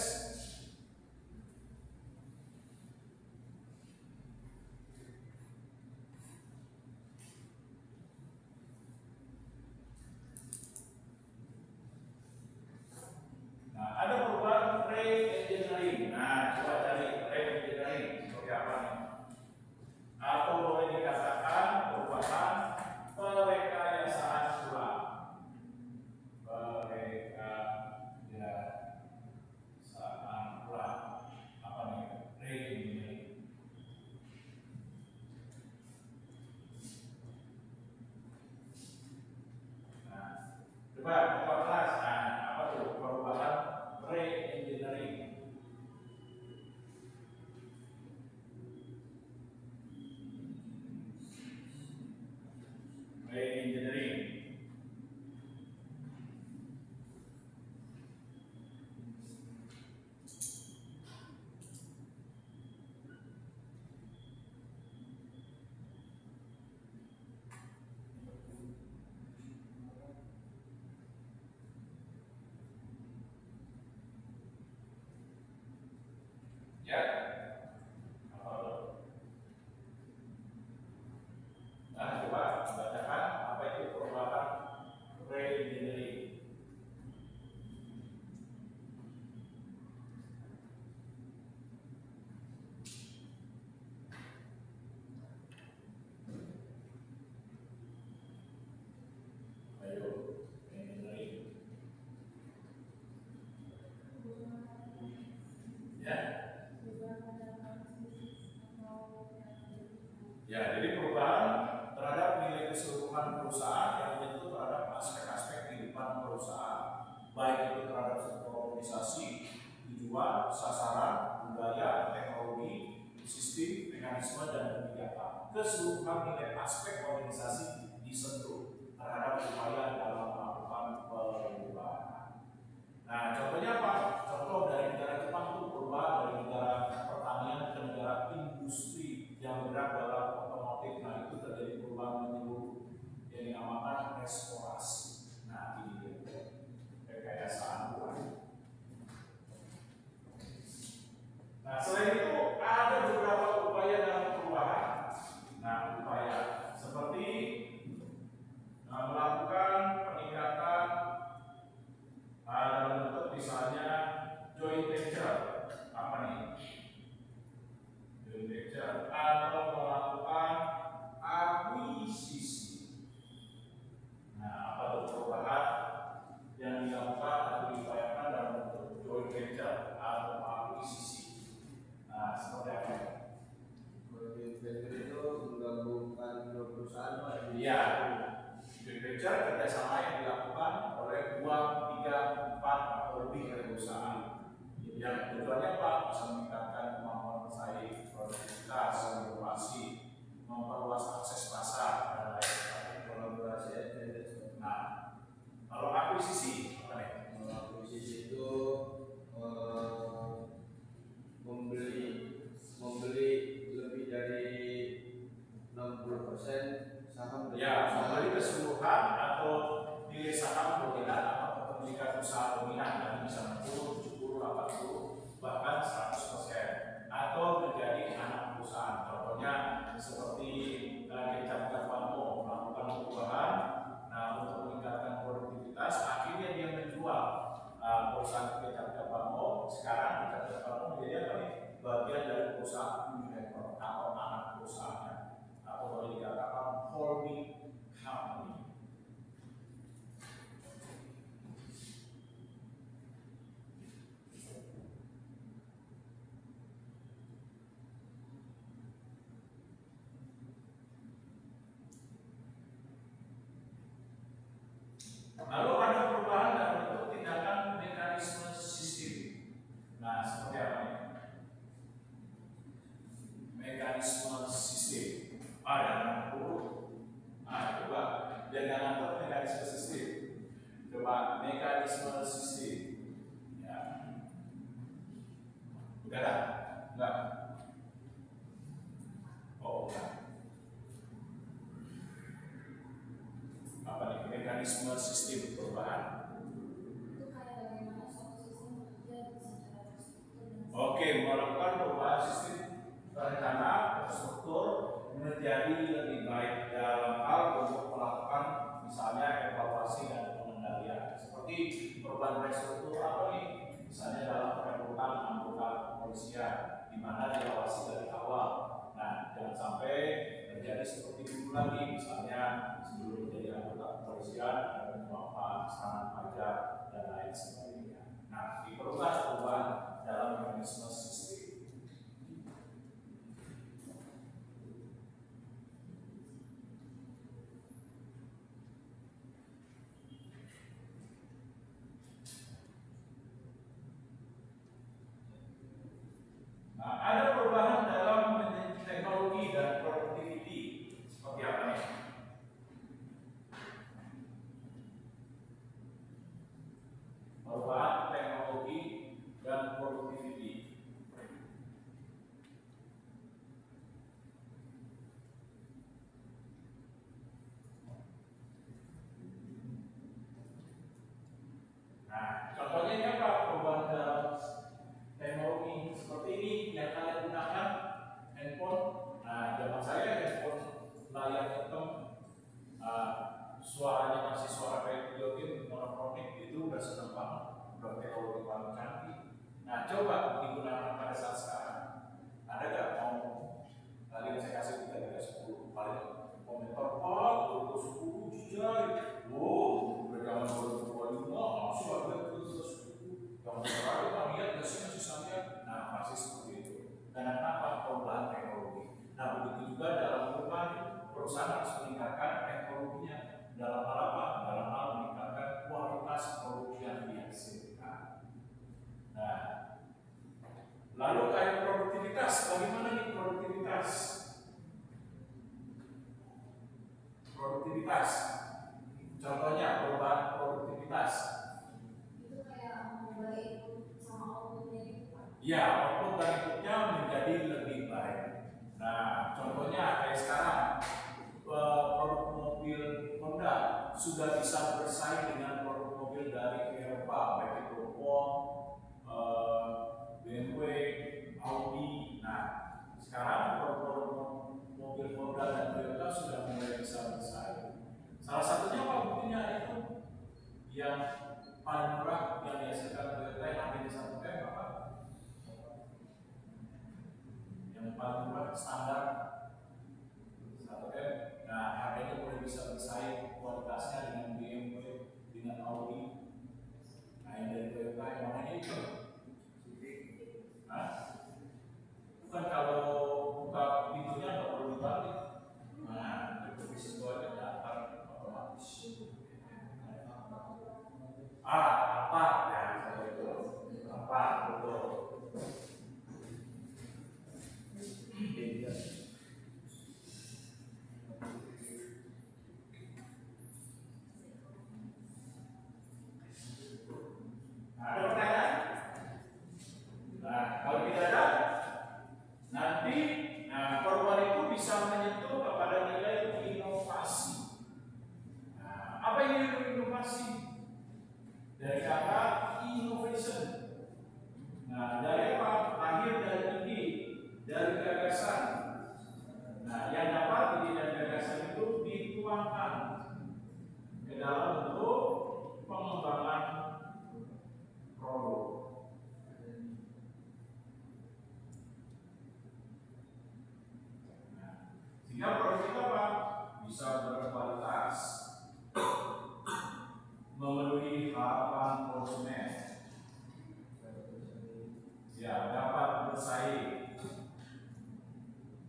tujuan, sasaran, budaya, teknologi, sistem, mekanisme, dan kebijakan. Keseluruhan nilai aspek organisasi disentuh terhadap upaya dalam melakukan perubahan. Nah, contohnya apa? Contoh dari negara Jepang itu berubah dari negara pertanian ke negara industri yang bergerak dalam otomotif. Nah, itu terjadi perubahan menyeluruh yang dinamakan restorasi. Nah, ini dia rekayasa ulang. Nah, selain itu ada beberapa upaya dalam perubahan. Nah, upaya seperti melakukan peningkatan dalam bentuk misalnya joint venture, apa nih? Joint venture atau melakukan akuisisi. Nah, apa itu perubahan yang dilakukan atau diupayakan dalam bentuk joint venture atau akuisisi? Nah, seperti apa? Joint venture itu menggabungkan dua perusahaan, Pak. Iya, joint venture kerjasama yang dilakukan oleh 2, 3, 4 atau lebih dari perusahaan. Yang tujuannya apa? Bisa meningkatkan kemampuan bersaing, produktivitas, inovasi, memperluas akses pasar dan lain sebagainya. Kolaborasi aja. Nah, kalau akuisisi, apa nih? Akuisisi itu membeli lebih dari 60% saham dari Ya, perusahaan. membeli keseluruhan atau nilai saham dominan atau kepemilikan usaha dominan, yang bisa 60, 70, 80, bahkan 100%, atau menjadi anak perusahaan. Contohnya seperti Kecap Jabamo melakukan perubahan, nah untuk meningkatkan produktivitas, akhirnya dia menjual perusahaan Kecap Jabamo. Sekarang Kecap Jabamo menjadi apa nih? Bagian dari perusahaan Unilever atau anak perusahaannya, atau boleh dikatakan holding company. Lalu ada perubahan dalam bentuk tindakan mekanisme sistem. Nah, seperti apa nih? Mekanisme sistem. Ada yang buruk. Nah, coba jangan antar mekanisme sistem. Coba mekanisme sistem. Ya. Udah kan? Enggak. Oh, enggak. Apa nih mekanisme sistem perubahan? Itu kayak bagaimana suatu sistem bekerja secara terstruktur dan Oke, melakukan perubahan sistem rencana terstruktur menjadi lebih baik dalam hal untuk melakukan misalnya evaluasi dan pengendalian. Seperti perubahan restruktur apa nih? Misalnya dalam perekrutan anggota kepolisian, di mana diawasi dari awal. Nah, jangan sampai terjadi seperti dulu lagi, misalnya sebelum menjadi anggota kepolisian ada penyuapan, serangan pajak dan lain sebagainya. Nah, diperlukan perubahan dalam mekanisme sistem. Nah, ada perubahan dalam teknologi dan productivity. Seperti apa nih? Perubahan teknologi dan productivity. Nah, contohnya ini apa? Perubahan dalam teknologi seperti ini yang kalian gunakan handphone. Nah, zaman saya handphone layar hitam, suaranya masih suara kayak video game monokronik, itu udah seneng banget, udah teknologi paling canggih. Nah, coba digunakan pada saat sekarang. Ada nggak mau kalian saya kasih 3 10 paling komentar Pak, 10 jijai. Wow, udah zaman 2025 langsung ada itu 10. Yang terakhir kan lihat nggak sih sisanya? Nah, masih seperti itu. Karena kenapa? Perubahan teknologi. Nah, begitu juga dalam perubahan perusahaan harus meningkatkan teknologinya. Dalam hal apa? Dalam hal meningkatkan kualitas produk yang dihasilkan. Nah, Ya, output dan inputnya menjadi lebih baik. Nah, contohnya kayak sekarang produk mobil Honda sudah bisa bersaing dengan produk mobil dari Eropa, baik itu Opel, BMW, Audi. Nah, sekarang produk mobil Honda dan Toyota sudah mulai bisa bersaing. Salah satunya apa buktinya itu yang paling murah yang dihasilkan Toyota yang hampir di 1 M apa? Yang paling murah standar 1 M. Nah, harganya mulai bisa bersaing kualitasnya dengan BMW, dengan Audi. Nah, yang dari Toyota yang mana itu? Nah, bukan kalau buka pintunya nggak perlu dibalik. Nah, itu bisa aja datang otomatis. Apa? Ya, itu apa? Betul. Ada pertanyaan? Nah, kalau tidak ada, nanti perubahan itu bisa menyentuh kepada nilai inovasi. Nah, apa ini inovasi? Dari kata innovation. Nah, dari apa? Lahir dari ide, dari gagasan. Nah, yang dapat ide dan gagasan itu dituangkan ke dalam bentuk pengembangan produk. Nah, sehingga produk kita apa? Bisa berkualitas, memenuhi harapan konsumen, ya dapat bersaing,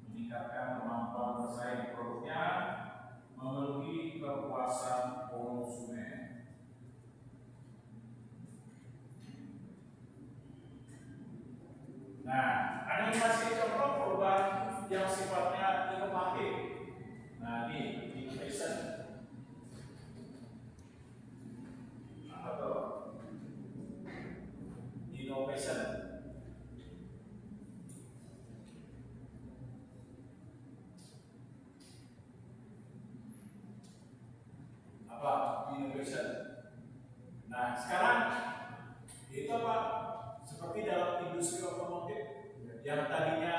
meningkatkan kemampuan bersaing produknya, memenuhi kepuasan konsumen. Nah, ada yang kasih contoh perubahan yang sifatnya inovatif. Nah, ini innovation. Apa tuh? Innovation. Apa? Innovation. Nah, sekarang itu apa? Seperti dalam industri otomotif yang tadinya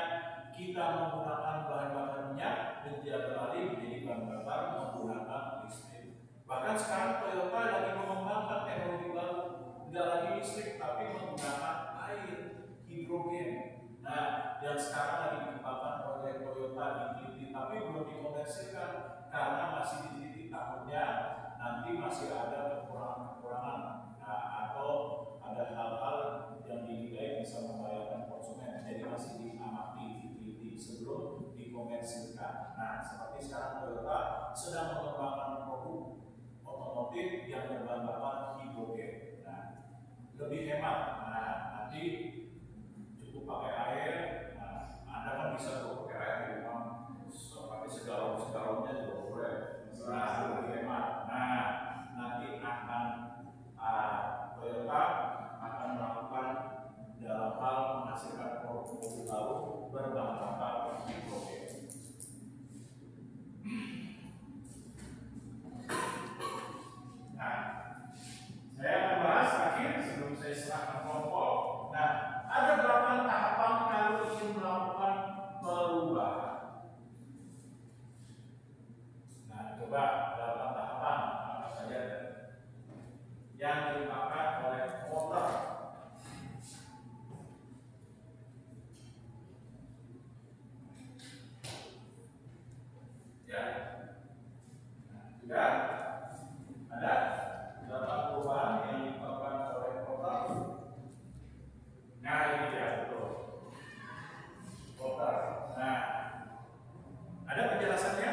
kita menggunakan bahan bakar minyak dan dia beralih menjadi bahan bakar menggunakan listrik. Bahkan sekarang Toyota lagi mengembangkan teknologi baru, tidak lagi listrik tapi menggunakan air hidrogen. Nah, yang sekarang lagi dikembangkan oleh Toyota di tapi belum dikomersilkan karena masih di titik tahunnya. Nanti masih ada kekurangan-kekurangan. Nah, atau ada hal-hal yang dinilai bisa membahayakan konsumen, jadi masih diamati sebelum dikomersilkan. Nah, seperti sekarang Toyota sedang mengembangkan produk otomotif yang berbahan bakar hidrogen. Nah, lebih hemat. Nah, nanti cukup pakai air. Nah, Anda kan bisa pakai air di rumah, pakai segalon-segalonnya juga boleh. Nah, lebih hemat. Nah, nanti akan Toyota akan melakukan dalam hal menghasilkan produk mobil baru berbahan bakar hidrogen. Nah, saya akan bahas akhir sebelum saya serahkan kelompok. Nah, ada 8 tahapan kalau ingin melakukan perubahan. Nah, coba 8 tahapan apa saja yang dilakukan oleh voter. Ya, nah, sudah ada 8 perubahan yang dilakukan oleh voter. Nah, ini dia betul. Voter. Nah, ada penjelasannya.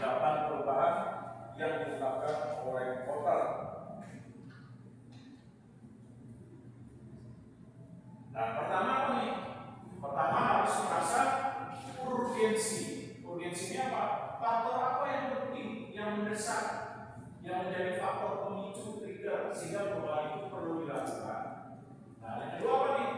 8 perubahan yang dilakukan oleh voter. Nah, pertama apa nih? Pertama harus merasa urgensi. Urgensinya apa? Faktor apa yang penting, yang mendesak, yang menjadi faktor pemicu trigger sehingga perubahan itu perlu dilakukan. Nah, yang kedua apa nih?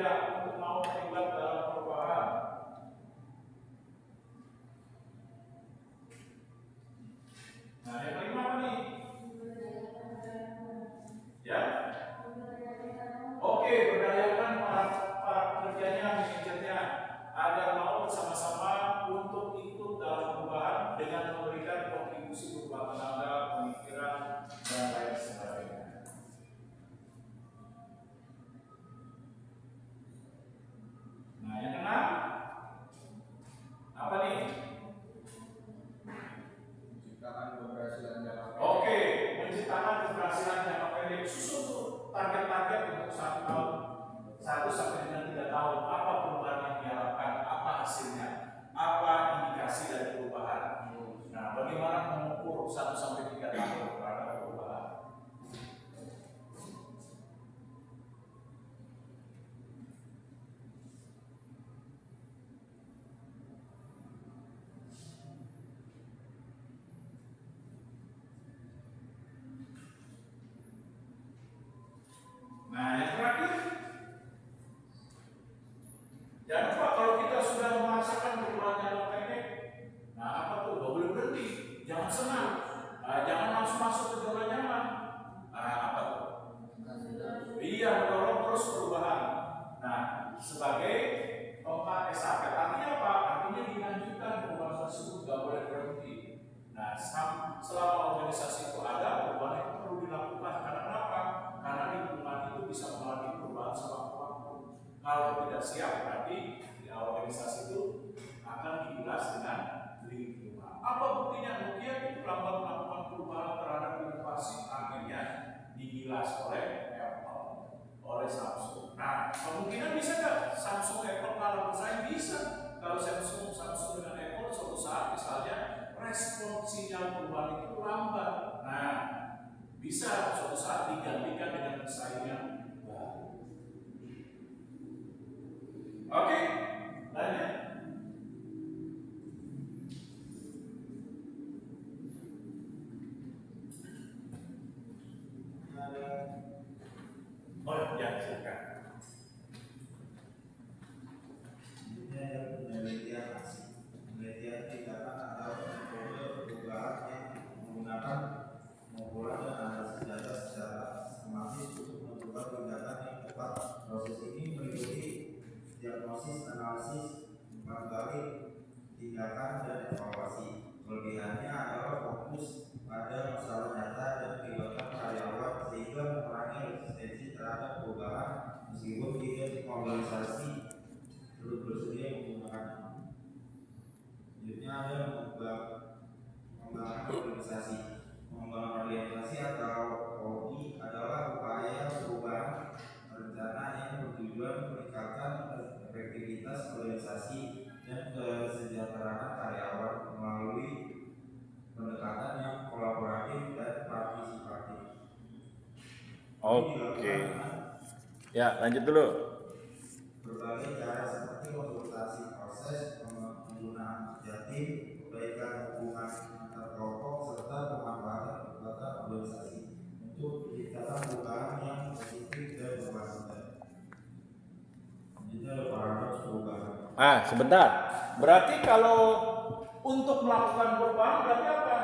bersedia untuk mau terlibat dalam perubahan? Nah, yang kelima apa nih? Ya? Oke, berdayakan para pekerjanya, manajernya agar mau bersama-sama untuk ikut dalam perubahan dengan memberikan kontribusi berupa tenaga, pemikiran, dan lain sebagainya. Nah, yang keenam apa nih? Menciptakan keberhasilan jangka pendek. Oke, menciptakan keberhasilan jangka pendek. Susun tuh target-target untuk 1 tahun, 1 sampai dengan 3 tahun. Apa perubahan yang diharapkan? Apa hasilnya? Apa indikasi dari perubahan? Nah, bagaimana mengukur 1 sampai 3 tahun terhadap perubahan? Nah, yang terakhir, jangan lupa kalau kita sudah merasakan perubahan jangka pendek, nah apa tuh? Gak boleh berhenti, jangan senang, jangan langsung masuk ke zona nyaman. Nah, apa tuh? Iya, mendorong terus perubahan. Nah, sebagai tongkat estafet, artinya apa? Artinya dilanjutkan perubahan tersebut, gak boleh berhenti. Nah, selama organisasi itu ada, perubahan itu perlu dilakukan. Karena apa? Karena lingkungan itu bisa mengalami perubahan selama waktu. Kalau tidak siap, berarti di organisasi itu akan dibilas dengan lingkungan. Apa buktinya? Nokia itu lambat melakukan perubahan terhadap inovasi, akhirnya dibilas oleh Apple, oleh Samsung. Nah, kemungkinan bisa nggak Samsung Apple kalau bersaing? Bisa. Kalau Samsung dengan Apple suatu saat misalnya respon sinyal perubahan itu lambat. Nah, bisa suatu saat digantikan dengan pesaing yang baru. Oke, lanjut. Oh ya, silakan. Penelitian asik. Penelitian tindakan atau metode perubahan yang menggunakan pengumpulan dan analisis data secara sistematis untuk menentukan tindakan yang tepat. Proses ini meliputi diagnosis, analisis, umpan balik, tindakan, dan evaluasi. Kelebihannya adalah fokus pada masalah nyata dan melibatkan karyawan sehingga mengurangi resistensi terhadap perubahan meskipun tidak semua organisasi terus bersedia menggunakannya. Selanjutnya ada pengembangan organisasi. Pengembangan organisasi atau OI adalah upaya perubahan rencana yang bertujuan meningkatkan efektivitas organisasi dan kesejahteraan karyawan melalui pendekatan yang kolaboratif dan partisipatif. Oke. Ya, lanjut dulu. Berbagai cara seperti konsultasi proses, penggunaan kerja tim, perbaikan hubungan antar kelompok, serta pemanfaatan kekuatan organisasi untuk menciptakan perubahan yang positif dan berkelanjutan. Ini adalah paradoks perubahan. Sebentar. Berarti kalau untuk melakukan perubahan berarti apa?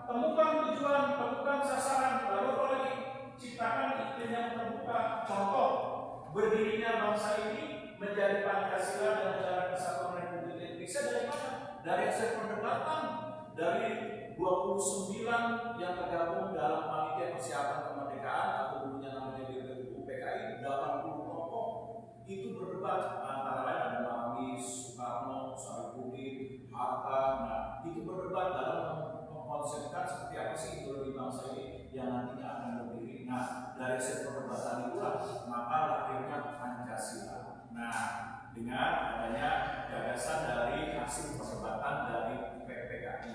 Temukan tujuan, temukan sasaran, lalu apa lagi? Ciptakan iklim yang terbuka. Contoh, berdirinya bangsa ini menjadi Pancasila dan Negara Kesatuan Republik Indonesia dari mana? Dari hasil perdebatan dari 29 yang tergabung dalam panitia persiapan kemerdekaan atau dulunya namanya PKI, 80 kelompok itu berdebat, antara lain ada Bangis, Soekarno, Saripudin, Hatta. Nah, itu berdebat dalam mengkonsepkan seperti apa sih ideologi bangsa ini yang nantinya akan berdiri. Nah, dari hasil perdebatan itulah maka lahirnya Pancasila. Nah, dengan adanya gagasan dari hasil perdebatan dari PPKI,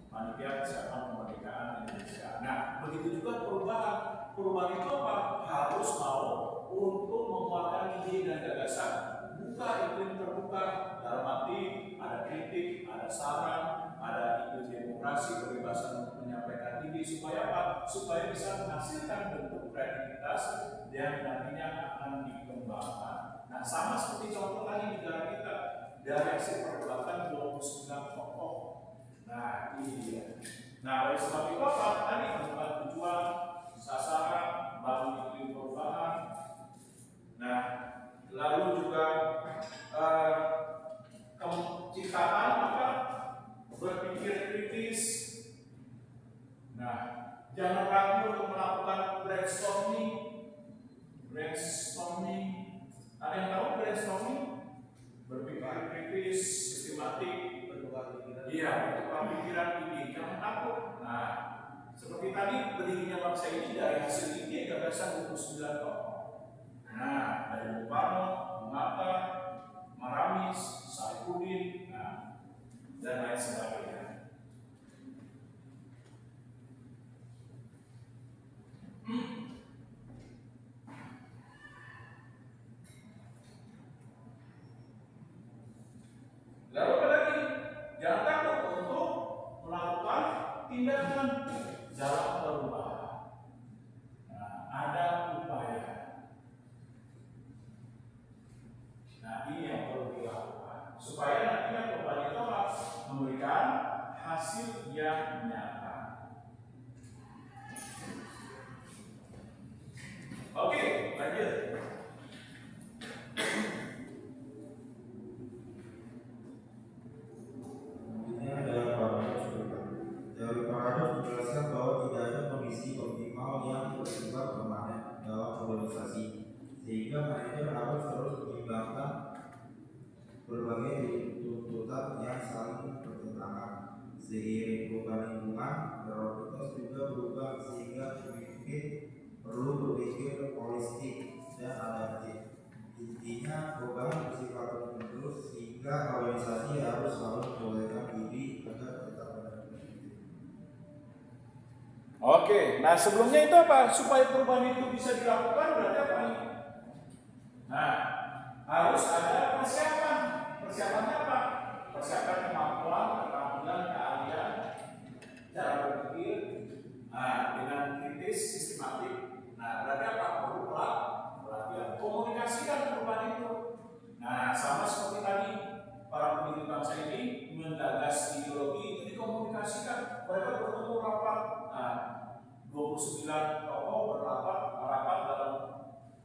Panitia Persiapan Kemerdekaan Indonesia. Nah, begitu juga perubahan. Perubahan itu apa? Harus mau untuk mengeluarkan ide dan gagasan, buka iklim terbuka, dalam arti ada kritik, ada saran, ada iklim demokrasi, kebebasan untuk menyampaikan ide, supaya apa? Supaya bisa menghasilkan bentuk kreativitas yang nantinya akan dikembangkan. Nah, sama seperti contoh tadi negara kita, dari hasil perbuatan 29 tokoh. Nah, ini dia. Nah, oleh sebab itu apa? Tadi menemukan tujuan, sasaran, bangun iklim perubahan. Nah, lalu juga ciptaan apa? Berpikir kritis. Nah, jangan ragu untuk melakukan brainstorming. Ada yang tahu brainstorming? Berpikir kritis, sistematik, bertukar pikiran. iya, bertukar pikiran ide. Jangan takut. Nah, seperti tadi berdirinya bangsa ini dari hasil ide gagasan 29 tokoh. Nah, dari Bung Karno, Bung Hatta, Maramis, Saifuddin, dan lain sebagainya. Lalu apa lagi? Jangan takut untuk melakukan tindakan jalan perubahan. Nah, ada upaya. Nah, ini yang perlu dilakukan supaya nantinya perubahan itu memberikan hasil yang nyata. Oke, lanjut. Ini adalah paradoks. Teori paradoks menjelaskan bahwa tidak ada kondisi optimal yang bersifat permanen dalam organisasi, sehingga manajer harus terus menyeimbangkan berbagai tuntutan yang saling bertentangan. Seiring perubahan lingkungan, prioritas juga berubah sehingga pemimpin perlu berpikir holistik dan adaptif. Intinya, perubahan bersifat terus sehingga organisasi harus selalu menyesuaikan diri agar tetap benar-benar. Oke, nah sebelumnya itu apa? Supaya perubahan itu bisa dilakukan berarti apa nih? Nah, harus ada persiapan. Persiapannya apa? Persiapan kemampuan, keterampilan, keahlian, cara berpikir, dengan kritis, sistematik. Nah, berarti apa? Perlu pelatihan. Komunikasikan perubahan itu. Nah, sama seperti tadi, para pendiri bangsa ini menggagas ideologi itu dikomunikasikan. Mereka bertemu rapat. Nah, 29 tokoh merapat dalam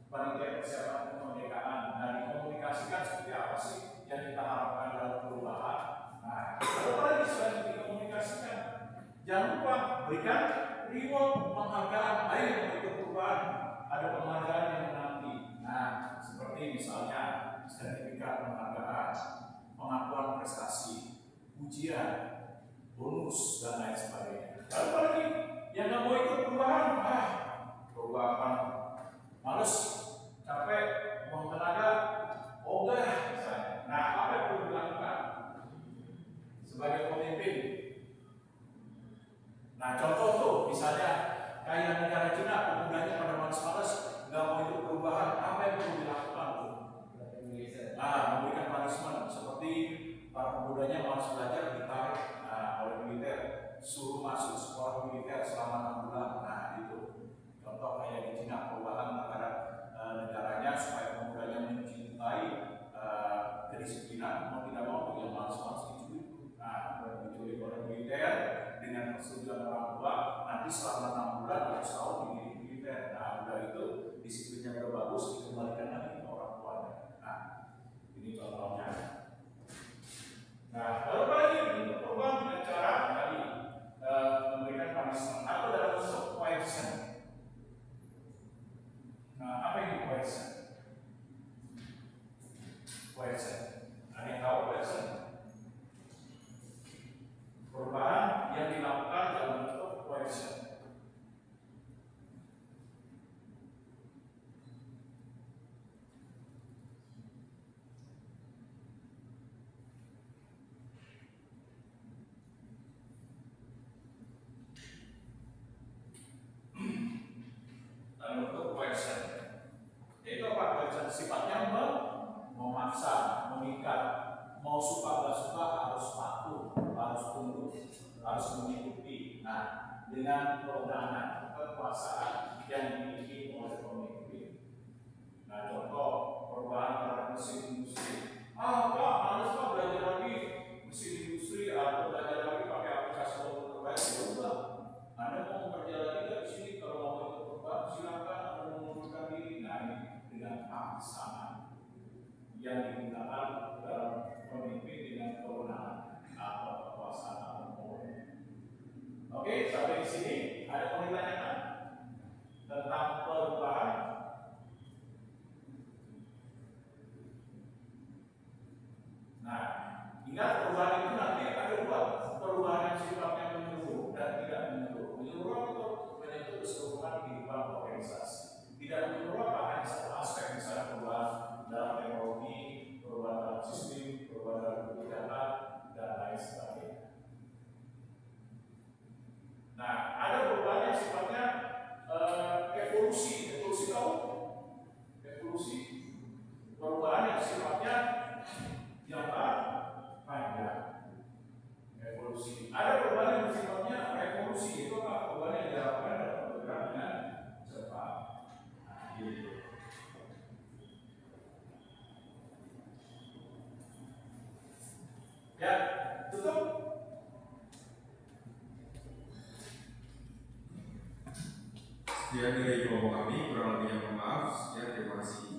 panitia persiapan kemerdekaan. Nah, dikomunikasikan seperti apa sih yang kita harapkan dalam perubahan. Nah, apa lagi selain dikomunikasikan? Jangan lupa berikan reward, penghargaan. Ayo yang ikut perubahan, ada penghargaan yang menanti. Nah, seperti misalnya sertifikat penghargaan, pengakuan prestasi, ujian, bonus, dan lain sebagainya. Lalu apa lagi? Yang nggak mau ikut perubahan, perubahan males, capek, buang tenaga, ogah misalnya. Nah, apa yang perlu dilakukan sebagai pemimpin? Nah, contoh tuh, misalnya kayak negara Cina, pemudanya pada males-males, nggak mau ikut perubahan, apa yang perlu dilakukan tuh? Memberikan punishment, seperti para pemudanya malas belajar ditarik oleh militer, suruh masuk sekolah militer selama 6 bulan. Nah, itu contoh kayak di Cina, perubahan terhadap negaranya supaya pemudanya mencintai kedisiplinan, mau tidak mau yang malas-malas diculik. Nah, diculik oleh militer dengan persetujuan orang tua, nanti selama 6 bulan atau setahun dididik militer. Nah, udah itu disiplinnya udah bagus, dikembalikan lagi ke orang tuanya. Nah, ini contohnya. Nah, lalu apa lagi? Untuk perubahan dengan cara tadi memberikan punishment atau dalam bentuk coercion. Nah, apa ini coercion? Coercion. Ada yang tahu coercion? Perubahan yang dilakukan dalam bentuk coercion. Bentuk coercion. Itu apa coercion? Sifatnya memaksa, mengikat, mau suka nggak suka harus patuh, harus tunduk, harus mengikuti. Nah, dengan kewenangan, kekuasaan yang dimiliki oleh pemimpin. Nah, contoh perubahan pasangan yang digunakan dalam pemimpin dengan kewenangan atau kekuasaan atau power. Oke, sampai di sini ada pertanyaan tentang perubahan. Nah, ingat perubahan itu nanti ada dua, perubahan yang sifatnya menyeluruh dan tidak menyeluruh. Menyeluruh itu menyentuh keseluruhan kehidupan organisasi. Tidak menyeluruh apa hanya satu aspek, misalnya perubahan dalam teknologi, perubahan dalam sistem, perubahan dalam kebijakan, dan lain sebagainya. Nah, ada perubahan yang sifatnya evolusi. Evolusi tahu? Evolusi. Perubahan yang sifatnya jangka panjang. Evolusi. Ada perubahan yang sifatnya revolusi. Itu apa? Perubahan yang dilakukan dalam bergerak dengan cepat. Gitu. Ya, tutup. Sekian dari kelompok kami, kurang lebihnya mohon maaf. Sekian, terima kasih.